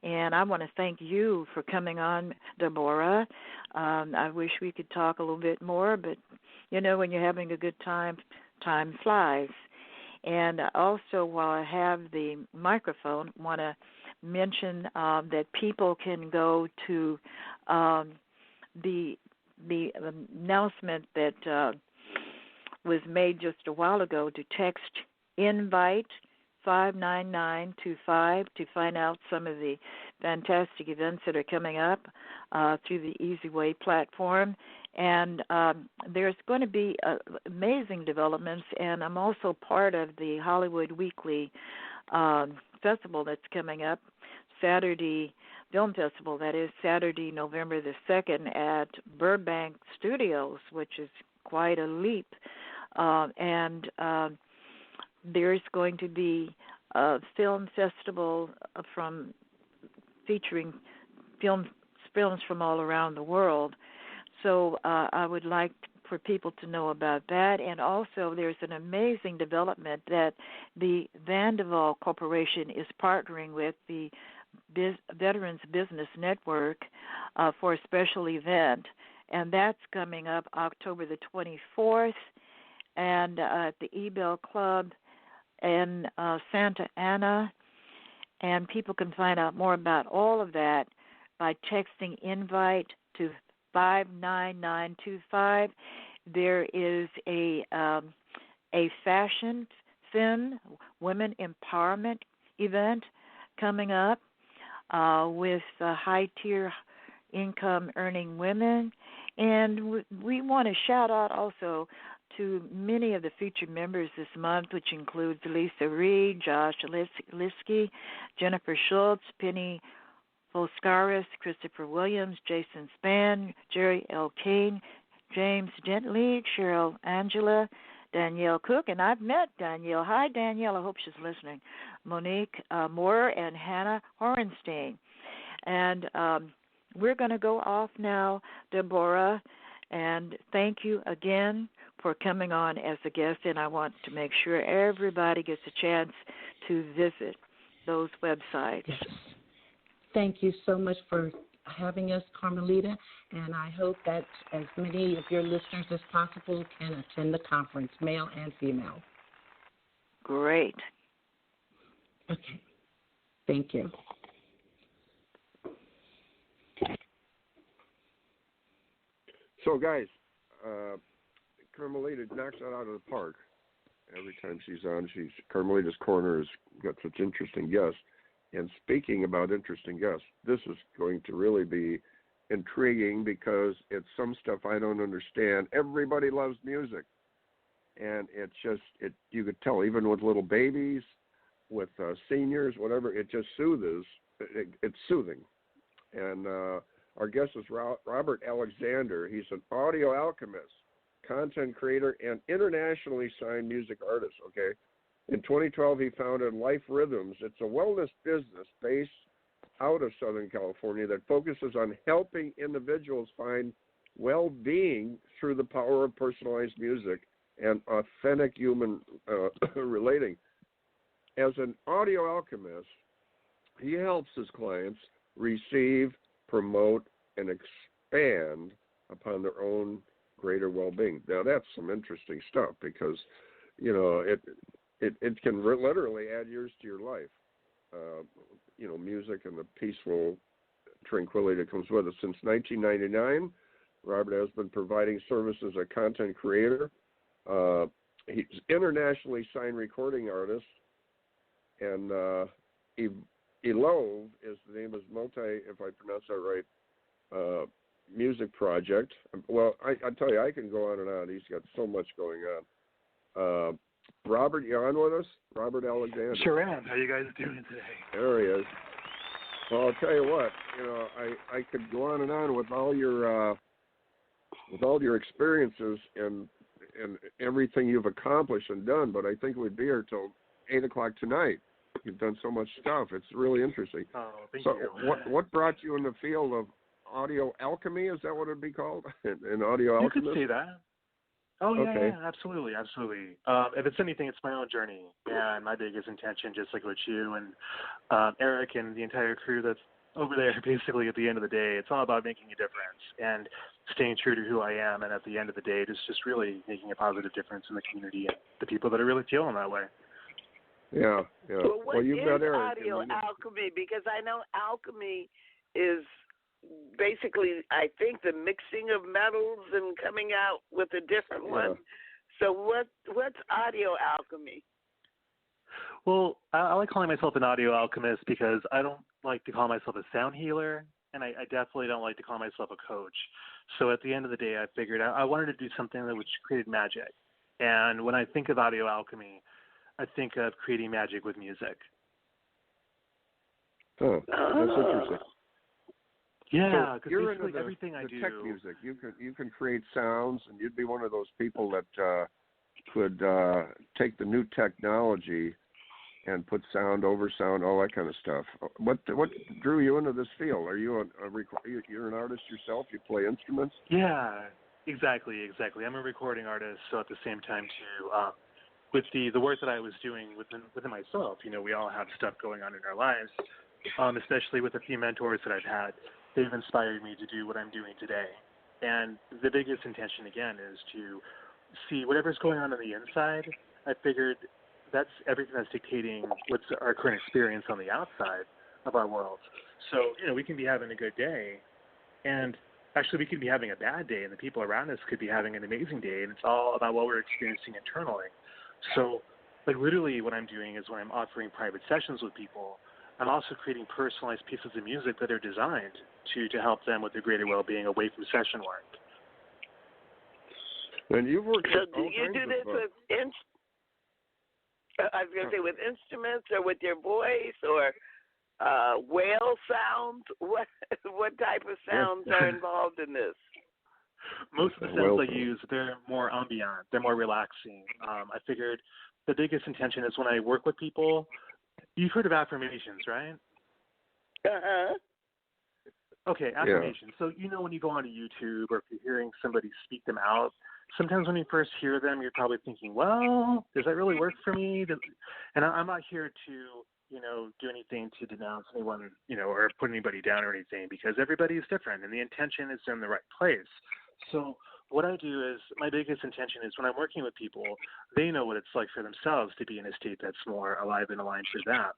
And I want to thank you for coming on, Deborrah. I wish we could talk a little bit more, but, when you're having a good time, time flies. And also, while I have the microphone, I want to mention that people can go to the announcement that was made just a while ago to text invite 59925 to find out some of the fantastic events that are coming up through the Easy Way platform. And there's going to be amazing developments, and I'm also part of the Hollywood Weekly Festival that's coming up, Film Festival, that is Saturday, November the 2nd at Burbank Studios, which is quite a leap. And there's going to be a film festival featuring films from all around the world. So I would like for people to know about that. And also there's an amazing development that the Vanderbilt Corporation is partnering with the Veterans Business Network for a special event, and that's coming up October the 24th, and at the Ebell Club in Santa Ana. And people can find out more about all of that by texting invite to 59925. There is a fashion, femme, women empowerment event coming up with high-tier income-earning women. And we want to shout out also to many of the featured members this month, which includes Lisa Reed, Josh Liskey, Jennifer Schultz, Penny Volskaris, Christopher Williams, Jason Spann, Jerry L. Kane, James Dentley, Cheryl Angela, Danielle Cook, and I've met Danielle. Hi, Danielle. I hope she's listening. Monique Moore and Hannah Horenstein. And we're going to go off now, Deborrah, and thank you again for coming on as a guest, and I want to make sure everybody gets a chance to visit those websites. Yes. Thank you so much for having us, Carmelita, and I hope that as many of your listeners as possible can attend the conference, male and female. Great. Okay. Thank you. So, guys, Carmelita knocks it out of the park. Every time she's on, Carmelita's Corner has got such interesting guests. And speaking about interesting guests, this is going to really be intriguing because it's some stuff I don't understand. Everybody loves music. And it's just, you could tell, even with little babies, with seniors, whatever, it just soothes. It's soothing. And our guest is Robert Alexander. He's an audio alchemist, content creator, and internationally signed music artist, okay? In 2012, he founded Life Rhythms. It's a wellness business based out of Southern California that focuses on helping individuals find well-being through the power of personalized music and authentic human relating. As an audio alchemist, he helps his clients receive, promote, and expand upon their own greater well-being. Now, that's some interesting stuff because, you know, it can literally add years to your life. You know, music and the peaceful tranquility that comes with it. Since 1999, Robert has been providing services as a content creator. He's internationally signed recording artist, and Elove is the name of his if I pronounce that right, music project. Well, I tell you, I can go on and on. He's got so much going on. Robert, you on with us? Robert Alexander. Sure am. How you guys doing today? There he is. Well, I'll tell you what. You know, I could go on and on with all your experiences and everything you've accomplished and done, but I think we'd be here till 8:00 tonight. You've done so much stuff. It's really interesting. Oh, thank you. So, what brought you in the field of audio alchemy? Is that what it'd be called? An audio alchemist? You could say that. Oh, yeah, okay. Yeah, absolutely. If it's anything, it's my own journey, and my biggest intention, just like with you and Eric and the entire crew that's over there, basically at the end of the day, it's all about making a difference and staying true to who I am, and at the end of the day, just really making a positive difference in the community and the people that are really feeling that way. Yeah. Well, you've got Eric. Audio alchemy? Because I know alchemy is basically, I think, the mixing of metals and coming out with a different one. So what's audio alchemy? Well, I like calling myself an audio alchemist because I don't like to call myself a sound healer, and I definitely don't like to call myself a coach. So at the end of the day, I figured I wanted to do something that which created magic. And when I think of audio alchemy, I think of creating magic with music. Huh. That's interesting. Yeah, because you're basically into everything I do. Tech music. You can create sounds, and you'd be one of those people that could take the new technology and put sound over sound, all that kind of stuff. What drew you into this field? Are you you're an artist yourself? You play instruments? Yeah, exactly. I'm a recording artist, so at the same time too, with the work that I was doing within myself, we all have stuff going on in our lives, especially with a few mentors that I've had. They've inspired me to do what I'm doing today. And the biggest intention, again, is to see whatever's going on the inside. I figured that's everything that's dictating what's our current experience on the outside of our world. So, we can be having a good day, and actually we could be having a bad day, and the people around us could be having an amazing day, and it's all about what we're experiencing internally. So, literally what I'm doing is when I'm offering private sessions with people, I'm also creating personalized pieces of music that are designed to help them with their greater well-being away from session work. And you've worked so with do you do this with I was going to say with instruments or with your voice or whale sounds? What type of sounds are involved in this? Most of the sounds I use, they're more ambient. They're more relaxing. I figured the biggest intention is when I work with people, you've heard of affirmations, right? Uh-huh. Okay, affirmations. Yeah. So, when you go onto YouTube or if you're hearing somebody speak them out, sometimes when you first hear them, you're probably thinking, well, does that really work for me? And I'm not here to, do anything to denounce anyone, or put anybody down or anything, because everybody is different and the intention is in the right place. So what I do is my biggest intention is when I'm working with people, they know what it's like for themselves to be in a state that's more alive and aligned for them.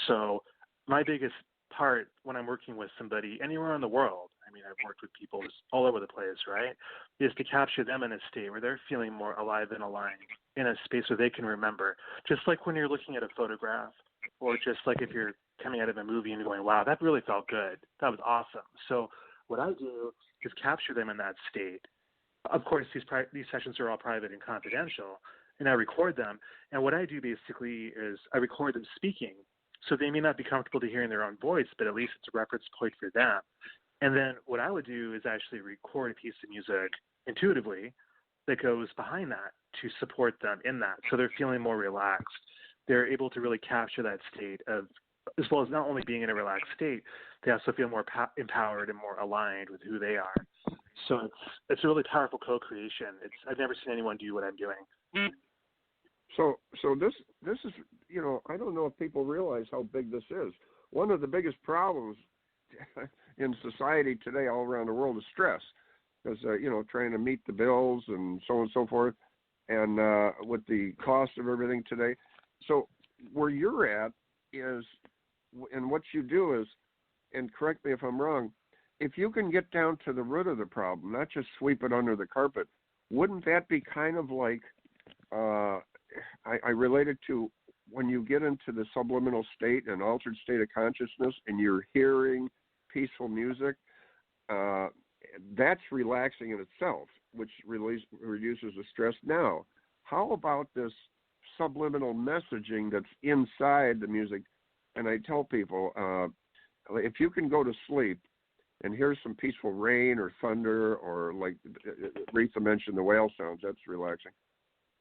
So my biggest part when I'm working with somebody anywhere in the world, I've worked with people all over the place, right, is to capture them in a state where they're feeling more alive and aligned in a space where they can remember. Just like when you're looking at a photograph, or just like if you're coming out of a movie and you're going, wow, that really felt good. That was awesome. So what I do is capture them in that state. Of course, these sessions are all private and confidential, and I record them. And what I do basically is I record them speaking. So they may not be comfortable to hearing their own voice, but at least it's a reference point for them. And then what I would do is actually record a piece of music intuitively that goes behind that to support them in that. So they're feeling more relaxed. They're able to really capture that state of, as well as not only being in a relaxed state, they also feel more empowered and more aligned with who they are. So it's a really powerful co-creation. I've never seen anyone do what I'm doing. So this is, I don't know if people realize how big this is. One of the biggest problems in society today all around the world is stress, because, trying to meet the bills and so on and so forth, and with the cost of everything today. So where you're at is, and what you do is, and correct me if I'm wrong, if you can get down to the root of the problem, not just sweep it under the carpet, wouldn't that be kind of like, I relate it to when you get into the subliminal state, an altered state of consciousness, and you're hearing peaceful music, that's relaxing in itself, which reduces the stress. Now, how about this subliminal messaging that's inside the music? And I tell people, if you can go to sleep and hear some peaceful rain or thunder, or like Reatha mentioned, the whale sounds, that's relaxing.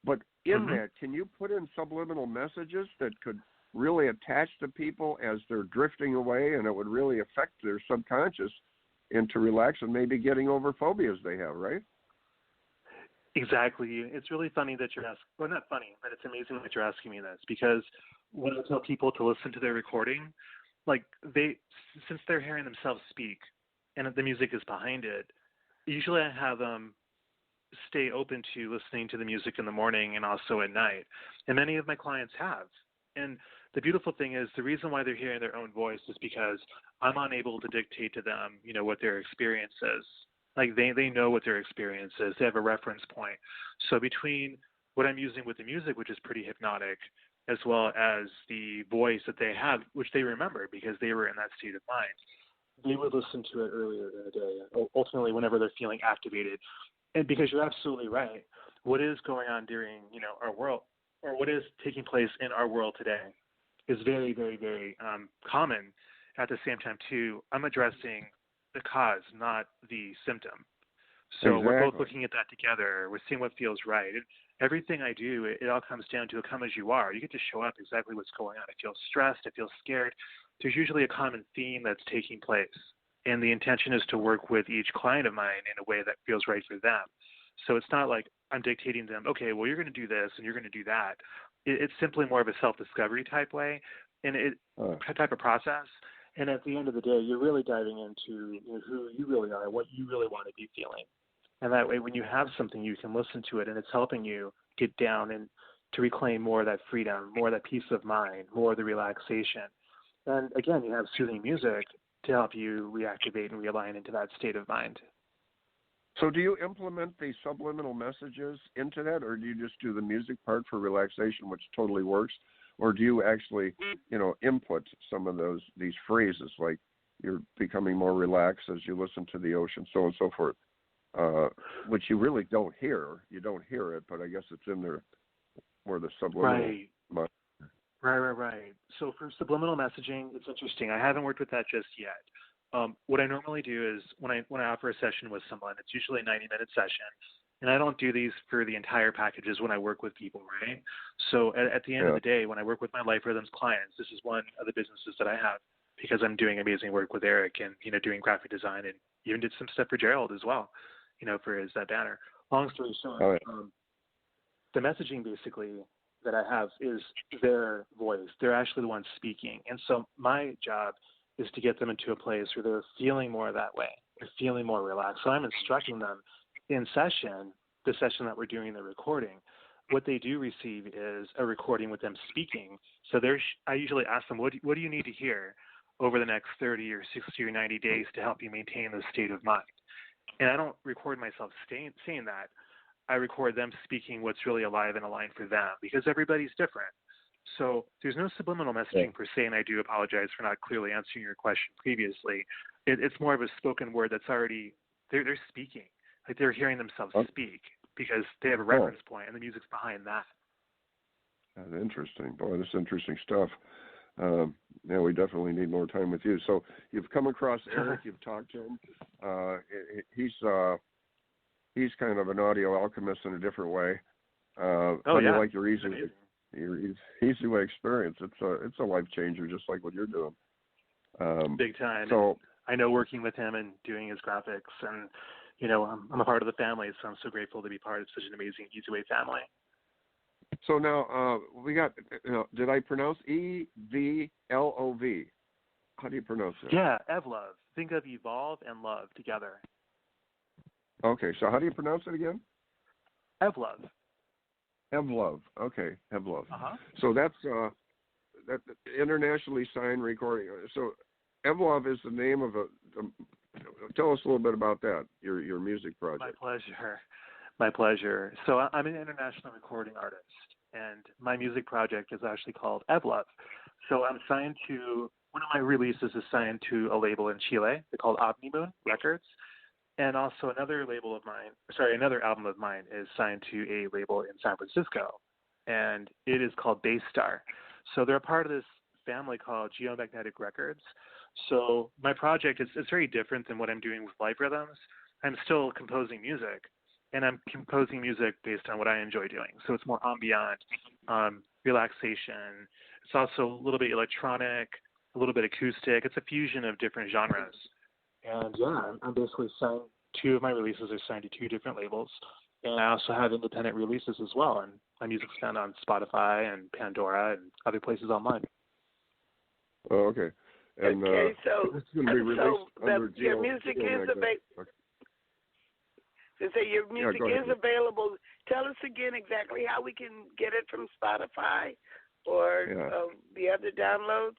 But in that, can you put in subliminal messages that could really attach to people as they're drifting away, and it would really affect their subconscious into relax and maybe getting over phobias they have, right? Exactly. It's really funny that you're asking. Well, not funny, but it's amazing that you're asking me this, because when I tell people to listen to their recording, since they're hearing themselves speak and the music is behind it, usually I have them stay open to listening to the music in the morning and also at night. And many of my clients have. And the beautiful thing is, the reason why they're hearing their own voice is because I'm unable to dictate to them, what their experience is. Like they know what their experience is. They have a reference point. So between what I'm using with the music, which is pretty hypnotic, as well as the voice that they have, which they remember because they were in that state of mind, they would listen to it earlier in the day, ultimately whenever they're feeling activated. And because you're absolutely right, what is going on during, our world, or what is taking place in our world today, is very, very, very common. At the same time, too, I'm addressing the cause, not the symptom. So we're both looking at that together. We're seeing what feels right. Everything I do, it all comes down to a come as you are. You get to show up exactly what's going on. I feel stressed. I feel scared. There's usually a common theme that's taking place. And the intention is to work with each client of mine in a way that feels right for them. So it's not like I'm dictating to them, okay, well, you're going to do this and you're going to do that. It's simply more of a self-discovery type way and type of process. And at the end of the day, you're really diving into who you really are, what you really want to be feeling. And that way, when you have something, you can listen to it, and it's helping you get down and to reclaim more of that freedom, more of that peace of mind, more of the relaxation. And again, you have soothing music to help you reactivate and realign into that state of mind. So do you implement the subliminal messages into that, or do you just do the music part for relaxation, which totally works? Or do you actually, input some of these phrases, like you're becoming more relaxed as you listen to the ocean, so on and so forth, which you really don't hear. You don't hear it, but I guess it's in there where the subliminal. Right. So for subliminal messaging, it's interesting. I haven't worked with that just yet. What I normally do is when I offer a session with someone, it's usually a 90-minute session. And I don't do these for the entire packages when I work with people, right? So at the end of the day, when I work with my Life Rhythms clients, this is one of the businesses that I have because I'm doing amazing work with Eric and, doing graphic design and even did some stuff for Gerald as well, for his that banner. Long story short, the messaging basically that I have is their voice. They're actually the ones speaking. And so my job is to get them into a place where they're feeling more that way. They're feeling more relaxed. So I'm instructing them in session, the session that we're doing the recording, what they do receive is a recording with them speaking. So I usually ask them, what do you need to hear over the next 30 or 60 or 90 days to help you maintain this state of mind? And I don't record myself saying that. I record them speaking what's really alive and aligned for them because everybody's different. So there's no subliminal messaging per se, and I do apologize for not clearly answering your question previously. It's more of a spoken word that's already, they're speaking. Like they're hearing themselves speak because they have a reference point and the music's behind that. That's interesting. Boy, this is interesting stuff. We definitely need more time with you. So you've come across Eric, you've talked to him. He's kind of an audio alchemist in a different way. You like your easy way experience. It's a life changer, just like what you're doing. Big time. So I know working with him and doing his graphics and I'm a part of the family, so I'm so grateful to be part of such an amazing Easy Way family. So now we got, did I pronounce EVLOV? How do you pronounce it? Yeah, Evlove. Think of evolve and love together. Okay, so how do you pronounce it again? Evlove. Evlove. Okay, Evlove. Uh-huh. So that's that internationally signed recording. So Evlove is the name of tell us a little bit about that, your music project. My pleasure. So I'm an international recording artist, and my music project is actually called Evlove. So I'm signed to, one of my releases is signed to a label in Chile. They're called Omnimoon Records. And also another album of mine is signed to a label in San Francisco, and it is called Bass Star. So they're a part of this family called Geomagnetic Records. So my project is very different than what I'm doing with Life Rhythms. I'm still composing music, and I'm composing music based on what I enjoy doing. So it's more ambient, relaxation. It's also a little bit electronic, a little bit acoustic. It's a fusion of different genres. And I'm basically signed. 2 of my releases are signed to 2 different labels. And I also have independent releases as well. And my music's found on Spotify and Pandora and other places online. Oh, okay. And so it's going to be released under your music is available. So your music is available. Tell us again exactly how we can get it from Spotify or the other downloads.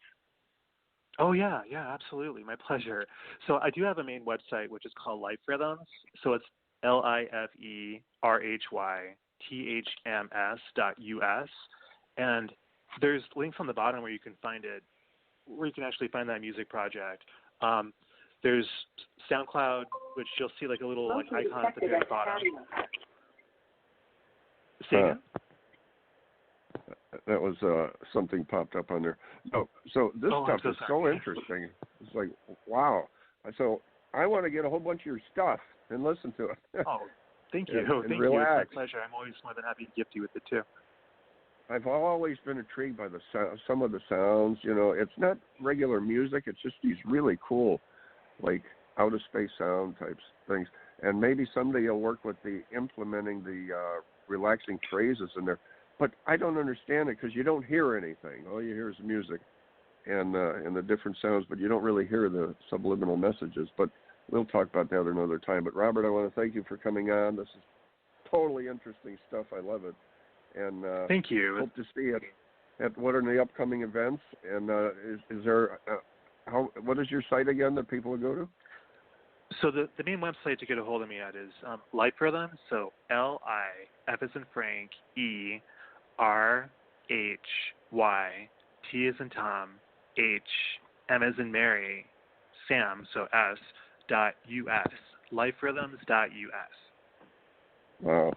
Oh, yeah, absolutely. My pleasure. So I do have a main website, which is called Life Rhythms. So it's LIFERHYTHMS.US. And there's links on the bottom where you can find it, where you can actually find that music project. There's SoundCloud, which you'll see like a little icon at the very bottom. Say again? That was something popped up on there. So this stuff is so interesting. It's like, wow. So I want to get a whole bunch of your stuff. and listen to it. Oh, thank you. And thank relax. you. It's my pleasure. I'm always more than happy to gift you with it too. I've always been intrigued by the some of the sounds. You know, it's not regular music. It's just these really cool, like out of space sound types things. And maybe someday you'll work with the implementing the relaxing phrases in there. But I don't understand it because you don't hear anything. All you hear is music and the different sounds, but you don't really hear the subliminal messages. But we'll talk about that another time. But Robert, I want to thank you for coming on. This is totally interesting stuff. I love it. And thank you. Hope to see it at what are the upcoming events. And is there what is your site again that people will go to? So the main website to get a hold of me at is Life Rhythm. So LI F as in Frank E R H Y T as in Tom H M as in Mary Sam. So S.US. LifeRhythms.us. Wow.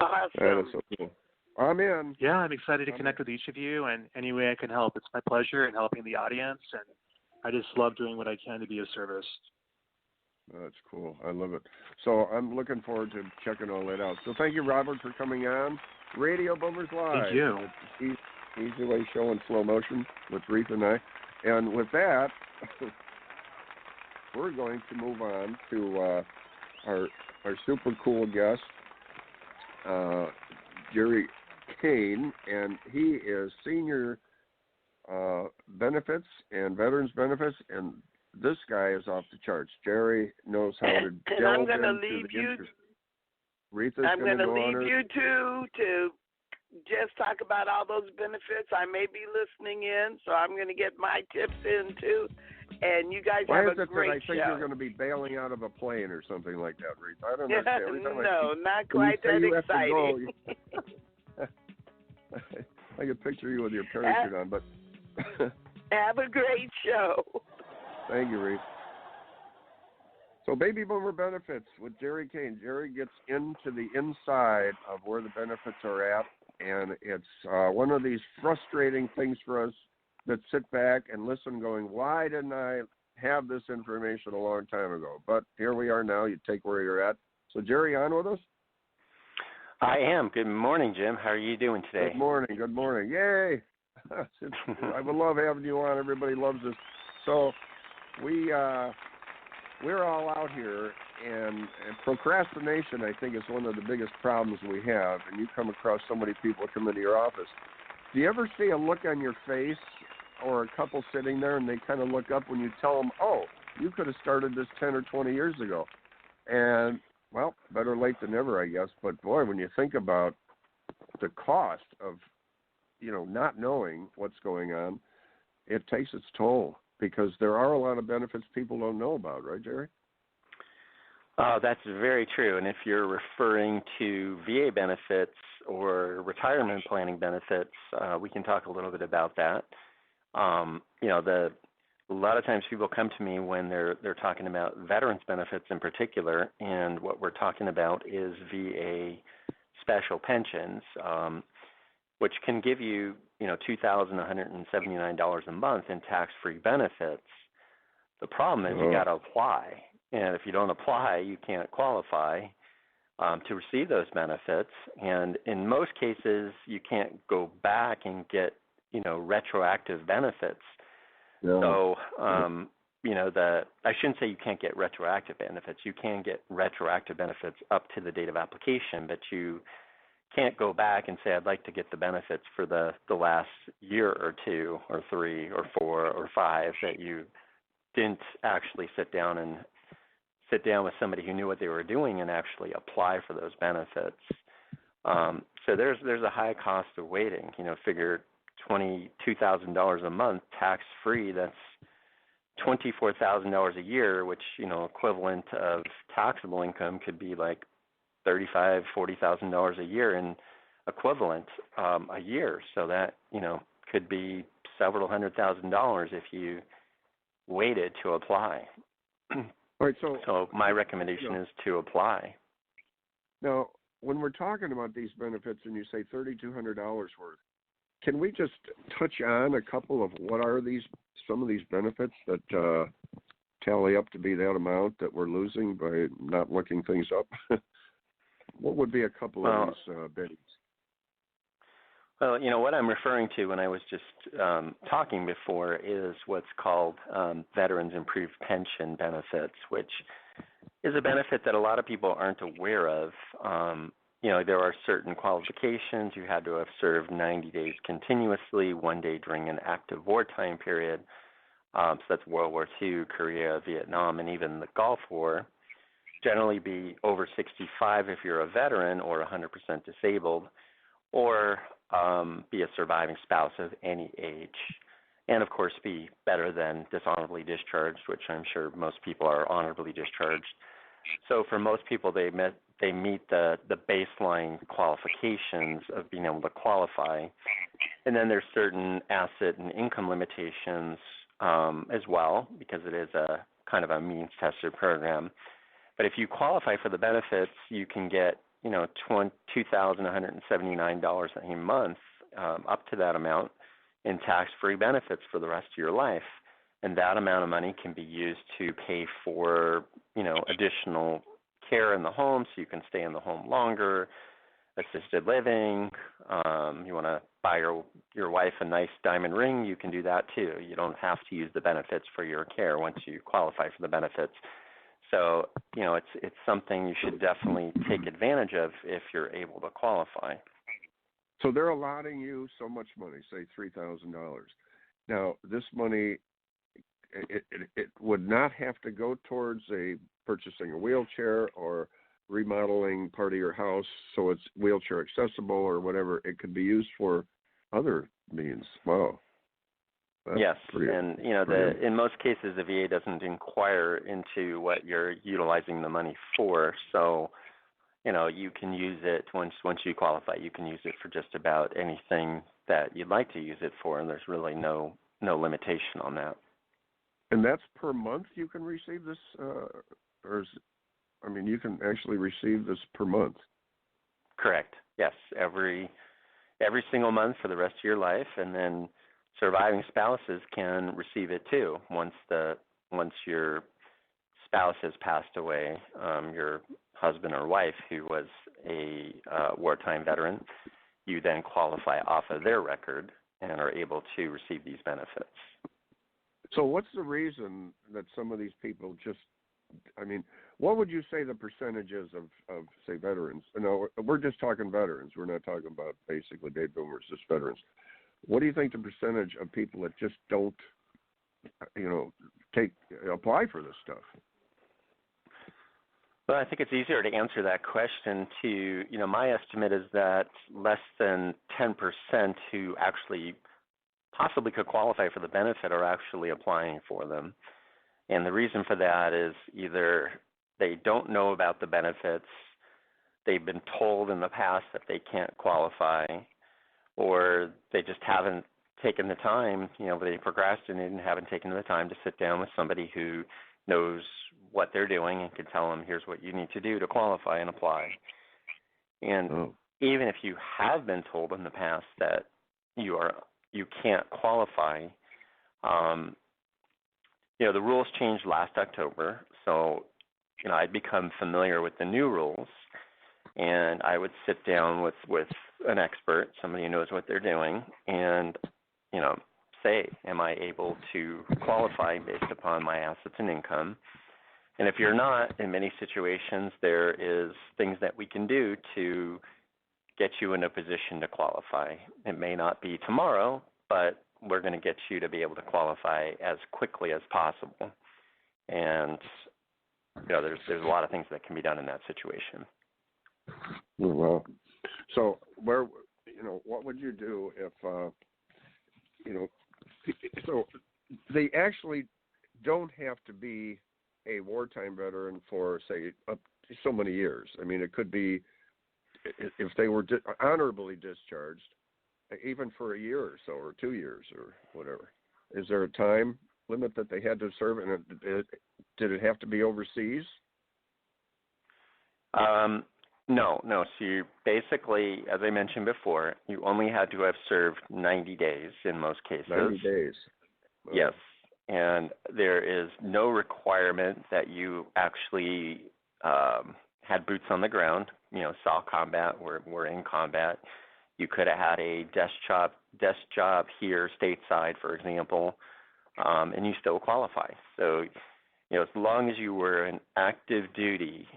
Awesome. That is so cool. I'm in. Yeah, I'm excited to connect with each of you, and any way I can help. It's my pleasure in helping the audience, and I just love doing what I can to be of service. That's cool. I love it. So I'm looking forward to checking all that out. So thank you, Robert, for coming on. Radio Boomers Live. Thank you. Easy Way Show in slow motion with Reatha and I. And with that, we're going to move on to our super cool guest, Jerry Kane, and he is senior benefits and veterans benefits, and this guy is off the charts. Jerry knows how to delve I'm going to into leave the you. interest. Reatha's I'm going to leave on you to just talk about all those benefits. I may be listening in, so I'm going to get my tips in too. And you guys Why have is a it great that I think show. you're going to be bailing out of a plane or something like that, Reatha? I don't understand. Every time No, not quite that exciting. I can picture you with your parachute on, but have a great show. Thank you, Reatha. So baby boomer benefits with Jerry Kane. Jerry gets into the inside of where the benefits are at, and it's one of these frustrating things for us that sit back and listen going, why didn't I have this information a long time ago? But here we are now. You take where you're at. So Jerry, on with us? I am. Good morning, Jim. How are you doing today? Good morning. Good morning. Yay. I would love having you on. Everybody loves this. So we're all out here, and procrastination, I think, is one of the biggest problems we have. And you come across so many people come into your office. Do you ever see a look on your face or a couple sitting there, and they kind of look up when you tell them, oh, you could have started this 10 or 20 years ago? And, well, better late than never, I guess. But, boy, when you think about the cost of, not knowing what's going on, it takes its toll. Because there are a lot of benefits people don't know about, right, Jerry? That's very true. And if you're referring to VA benefits or retirement planning benefits, we can talk a little bit about that. A lot of times people come to me when they're talking about veterans benefits in particular, and what we're talking about is VA special pensions, which can give you $2,179 a month in tax-free benefits. The problem is you got to apply, and if you don't apply, you can't qualify to receive those benefits. And in most cases, you can't go back and get retroactive benefits. Yeah. So I shouldn't say you can't get retroactive benefits. You can get retroactive benefits up to the date of application, but you can't go back and say, I'd like to get the benefits for the last year or two or three or four or five that you didn't actually sit down with somebody who knew what they were doing and actually apply for those benefits. So there's a high cost of waiting. Figure $22,000 a month tax-free. That's $24,000 a year, which, equivalent of taxable income could be like $35,000, $40,000 a year in equivalent a year. So that, could be several $100,000 if you waited to apply. All right, so my recommendation is to apply. Now, when we're talking about these benefits and you say $3,200 worth, can we just touch on a couple of what are some of these benefits that tally up to be that amount that we're losing by not looking things up? What would be a couple of these biddings? Well, what I'm referring to when I was just talking before is what's called Veterans Improved Pension Benefits, which is a benefit that a lot of people aren't aware of. There are certain qualifications. You had to have served 90 days continuously, 1 day during an active wartime period. So that's World War II, Korea, Vietnam, and even the Gulf War. Generally be over 65 if you're a veteran or 100% disabled, or be a surviving spouse of any age, and of course be better than dishonorably discharged, which I'm sure most people are honorably discharged. So for most people, they meet the baseline qualifications of being able to qualify, and then there's certain asset and income limitations as well, because it is a kind of a means-tested program. But if you qualify for the benefits, you can get $2,179 a month, up to that amount, in tax-free benefits for the rest of your life. And that amount of money can be used to pay for, additional care in the home so you can stay in the home longer, assisted living. You want to buy your wife a nice diamond ring, you can do that too. You don't have to use the benefits for your care once you qualify for the benefits. So, it's something you should definitely take advantage of if you're able to qualify. So they're allotting you so much money, say $3,000. Now, this money, it would not have to go towards purchasing a wheelchair or remodeling part of your house so it's wheelchair accessible or whatever. It could be used for other means. Wow. That's yes, and in most cases the VA doesn't inquire into what you're utilizing the money for, so you can use it once you qualify. You can use it for just about anything that you'd like to use it for, and there's really no limitation on that. And that's per month you can receive this, you can actually receive this per month. Correct. Yes, every single month for the rest of your life, and then surviving spouses can receive it too. Once your spouse has passed away, your husband or wife who was a wartime veteran, you then qualify off of their record and are able to receive these benefits. So what's the reason that some of these people what would you say the percentages of say, veterans? No, we're just talking veterans. We're not talking about basically baby boomers, just veterans. What do you think the percentage of people that just don't, apply for this stuff? Well, I think it's easier to answer that question my estimate is that less than 10% who actually possibly could qualify for the benefit are actually applying for them. And the reason for that is either they don't know about the benefits, they've been told in the past that they can't qualify, or they just haven't taken the time, they procrastinated and haven't taken the time to sit down with somebody who knows what they're doing and can tell them, here's what you need to do to qualify and apply. And even if you have been told in the past that you can't qualify, the rules changed last October, so I'd become familiar with the new rules, and I would sit down with an expert, somebody who knows what they're doing, and say, am I able to qualify based upon my assets and income? And if you're not, in many situations, there is things that we can do to get you in a position to qualify. It may not be tomorrow, but we're going to get you to be able to qualify as quickly as possible. And there's a lot of things that can be done in that situation. Well, so what would you do if so they actually don't have to be a wartime veteran for, say, up to so many years. It could be if they were honorably discharged, even for a year or so, or 2 years, or whatever. Is there a time limit that they had to serve, and did it have to be overseas? No. So you basically, as I mentioned before, you only had to have served 90 days in most cases. 90 days. Yes. and there is no requirement that you actually had boots on the ground, saw combat, were in combat. You could have had a desk job here stateside, for example, and you still qualify. So, as long as you were in active duty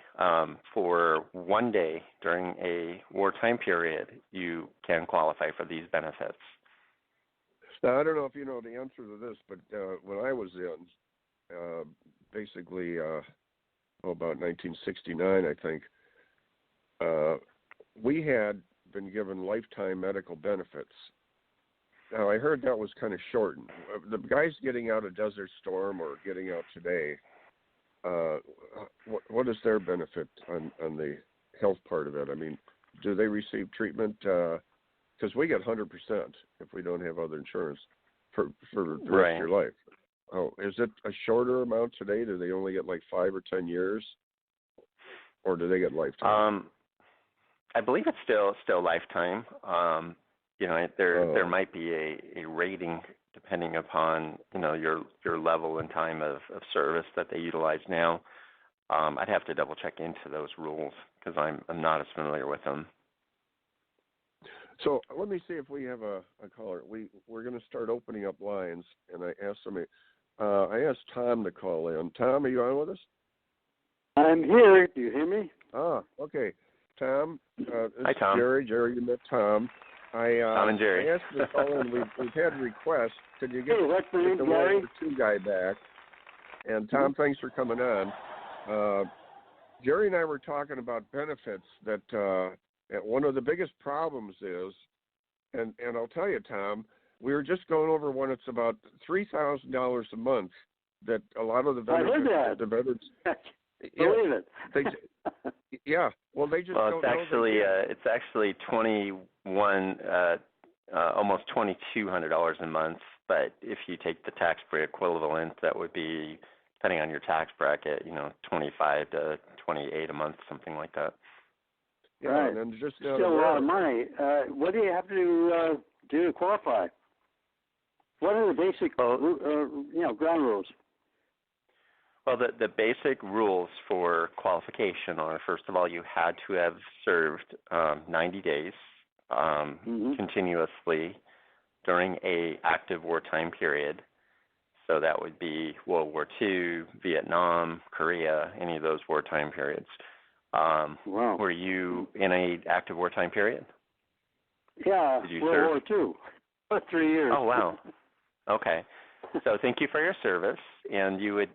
for one day during a wartime period, you can qualify for these benefits. Now, I don't know if you know the answer to this, but when I was in, basically, about 1969, I think, we had been given lifetime medical benefits. Now, I heard that was kind of shortened. The guys getting out of Desert Storm or getting out today, what is their benefit on the health part of it? I mean, do they receive treatment? Because we get 100% if we don't have other insurance for the rest of your life. Oh, is it a shorter amount today? Do they only get like 5 or 10 years? Or do they get lifetime? I believe it's still lifetime. There might be a rating depending upon your level and time of service that they utilize now. I'd have to double check into those rules because I'm not as familiar with them. So let me see if we have a caller. We're going to start opening up lines, and I asked Tom to call in. Tom, are you on with us? I'm here. Do you hear me? Okay. Tom, Hi, Tom. Jerry, you met Tom. Tom and Jerry. I asked him to call in. We've had requests. Could you get the Gary? two guy back? And Tom, thanks for coming on. Jerry and I were talking about benefits that one of the biggest problems is, and I'll tell you, Tom, we were just going over one. It's about $3,000 a month that a lot of the veterans. I heard that. The veterans. Believe it. Well, they just well, don't it's actually almost $2,200 a month. But if you take the tax-free equivalent, that would be, depending on your tax bracket, $25 to $28 a month, something like that. Yeah, right. And just still a lot of money. What do you have to do to qualify? What are the basic, ground rules? Well, the basic rules for qualification are, first of all, you had to have served 90 days continuously during a active wartime period. So that would be World War II, Vietnam, Korea, any of those wartime periods. Wow. Were you in an active wartime period? Yeah, Did you World serve? War II for 3 years. Oh, wow. Okay. So thank you for your service, and you would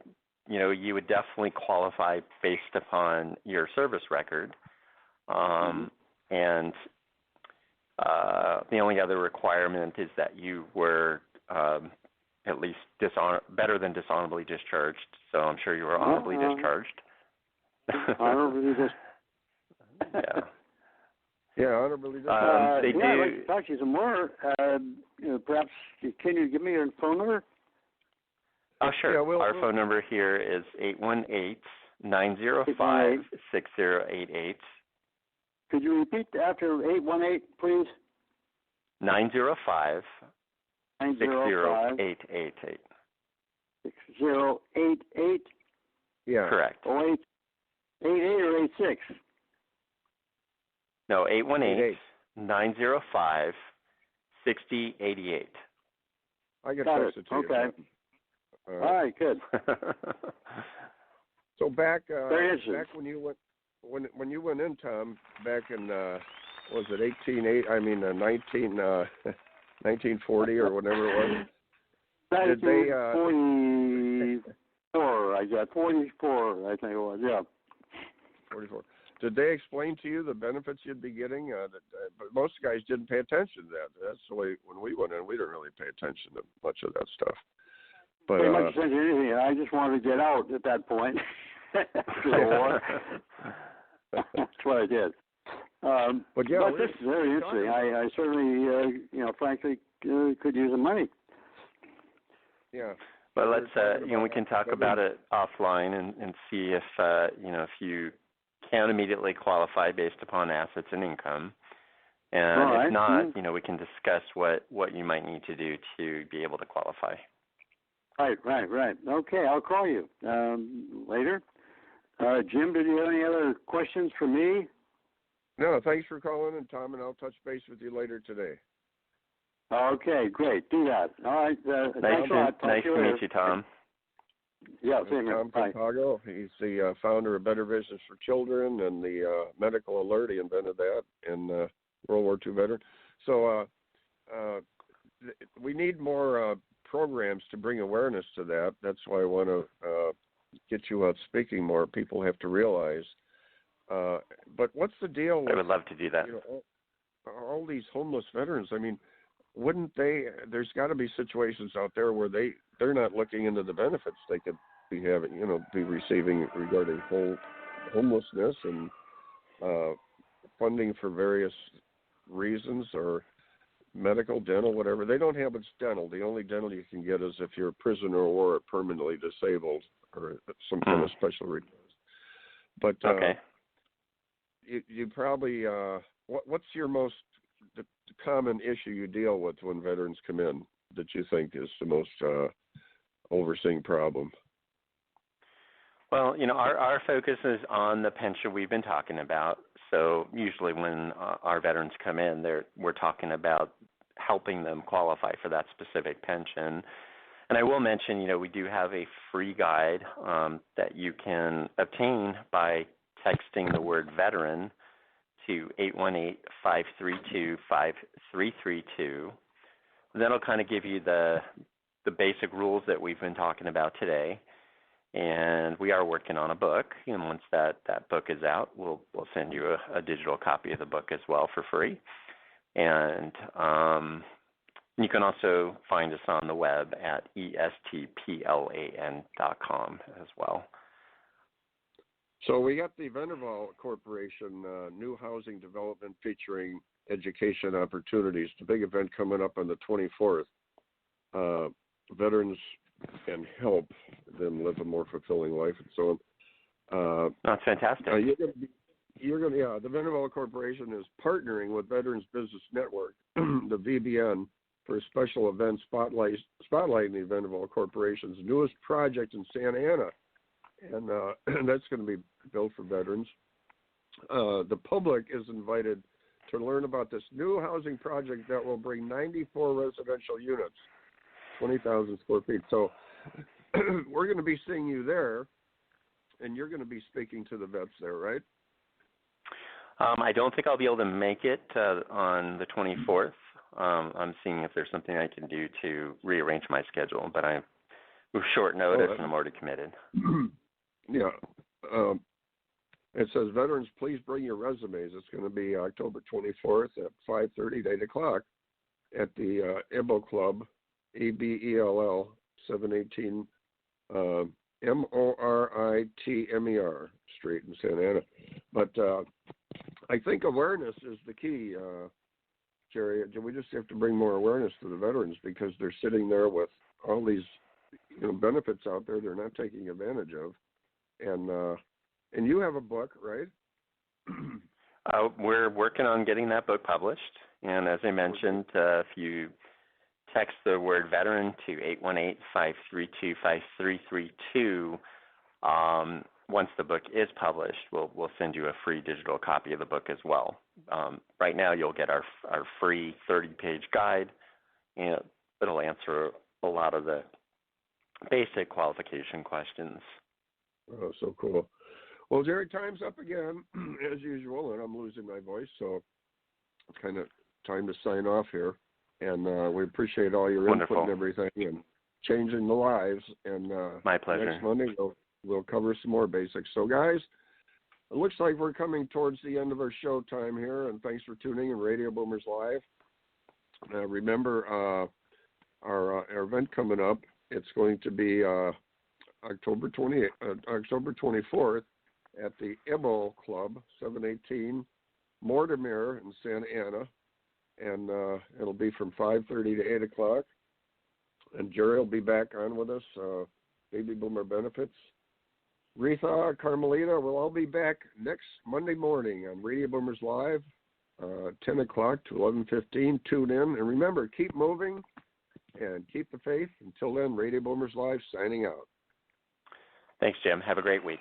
definitely qualify based upon your service record. And the only other requirement is that you were at least better than dishonorably discharged. So I'm sure you were honorably discharged. Honorably discharged. Yeah. Yeah, honorably discharged. I'd like to talk to you some more. Perhaps, can you give me your phone number? Oh, sure. Yeah, Our phone number here is 818-905-6088. Could you repeat after 818, please? 905-6088. 6088. Yeah. Correct. 88 or 86? No, 818-905-6088. I can Got text it to you. Okay. All right, good. So back back when you went in, Tom, back in was it 1940 or whatever it was? 1944, I got 44, I think it was. Yeah. 44. Did they explain to you the benefits you'd be getting? But most guys didn't pay attention to that. That's the way when we went in, we didn't really pay attention to much of that stuff. But pretty much attention to anything. I just wanted to get out at that point after the war. That's what I did. But this is very interesting. I certainly, frankly, could use the money. Yeah. But let's, we can talk about it offline and see if, if you can immediately qualify based upon assets and income. And if not, we can discuss what you might need to do to be able to qualify. Right. Okay, I'll call you later. Jim, did you have any other questions for me? No, thanks for calling, and Tom, and I'll touch base with you later today. Okay, great. Do that. All right. Thanks a lot. Nice to meet you, Tom. Yeah, same here. Tom Chicago. He's the founder of Better Visions for Children and the medical alert. He invented that, and World War II veteran. So we need more programs to bring awareness to that. That's why I want to get you out speaking more. People have to realize. But what's the deal with, I would love to do that. All these homeless veterans? I mean, wouldn't they? There's got to be situations out there where they're not looking into the benefits they could be having, be receiving regarding homelessness and funding for various reasons, or medical, dental, whatever. They don't have it's dental. The only dental you can get is if you're a prisoner or permanently disabled or some kind of special request. But okay. You probably what's your most the common issue you deal with when veterans come in that you think is the most overseeing problem? Well, our focus is on the pension we've been talking about. So usually when our veterans come in, we're talking about helping them qualify for that specific pension. And I will mention, we do have a free guide that you can obtain by texting the word veteran to 818-532-5332. That'll kind of give you the basic rules that we've been talking about today. And we are working on a book, and once that book is out, we'll send you a digital copy of the book as well for free. And you can also find us on the web at estplan.com as well. So we got the Venerable Corporation new housing development featuring education opportunities. The big event coming up on the 24th. Veterans and help them live a more fulfilling life and so on. That's fantastic. The Venerable Corporation is partnering with Veterans Business Network, the VBN, for a special event spotlighting the Venerable Corporation's newest project in Santa Ana. And that's going to be built for veterans. The public is invited to learn about this new housing project that will bring 94 residential units, 20,000 square feet. So we're going to be seeing you there, and you're going to be speaking to the vets there, right? I don't think I'll be able to make it on the 24th. I'm seeing if there's something I can do to rearrange my schedule, but I'm with short notice and I'm already committed. Yeah. It says, veterans, please bring your resumes. It's going to be October 24th at 5:30 to 8 o'clock at the EBO Club, EBELL, 718 Moritmer Street in Santa Ana. But I think awareness is the key, Jerry. We just have to bring more awareness to the veterans because they're sitting there with all these benefits out there they're not taking advantage of. And you have a book, right? We're working on getting that book published. And as I mentioned, if you text the word veteran to 818-532-5332, once the book is published, we'll send you a free digital copy of the book as well. Right now, you'll get our free 30-page guide, and it'll answer a lot of the basic qualification questions. Oh, so cool. Well, Jerry, time's up again, as usual, and I'm losing my voice, so it's kind of time to sign off here. And we appreciate all your input and everything and changing the lives. And my pleasure. Next Monday, we'll cover some more basics. So, guys, it looks like we're coming towards the end of our show time here, and thanks for tuning in Radio Boomers Live. Remember our event coming up. It's going to be October 24th at the EBO Club, 718 Mortimer in Santa Ana, and it'll be from 5:30 to 8 o'clock. And Jerry will be back on with us, Baby Boomer Benefits. Reatha, Carmelita, we'll all be back next Monday morning on Radio Boomers Live, 10 o'clock to 11:15. Tune in, and remember, keep moving, and keep the faith. Until then, Radio Boomers Live signing out. Thanks, Jim. Have a great week.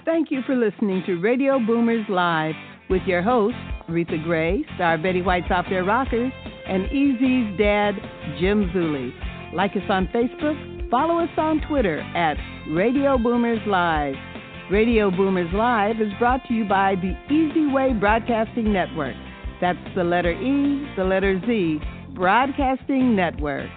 Thank you for listening to Radio Boomers Live with your hosts, Reatha Gray, Star Betty White Software Rockers, and EZ's dad, Jim Zuley. Like us on Facebook, follow us on Twitter at Radio Boomers Live. Radio Boomers Live is brought to you by the Easy Way Broadcasting Network. That's the letter E, the letter Z, Broadcasting Network.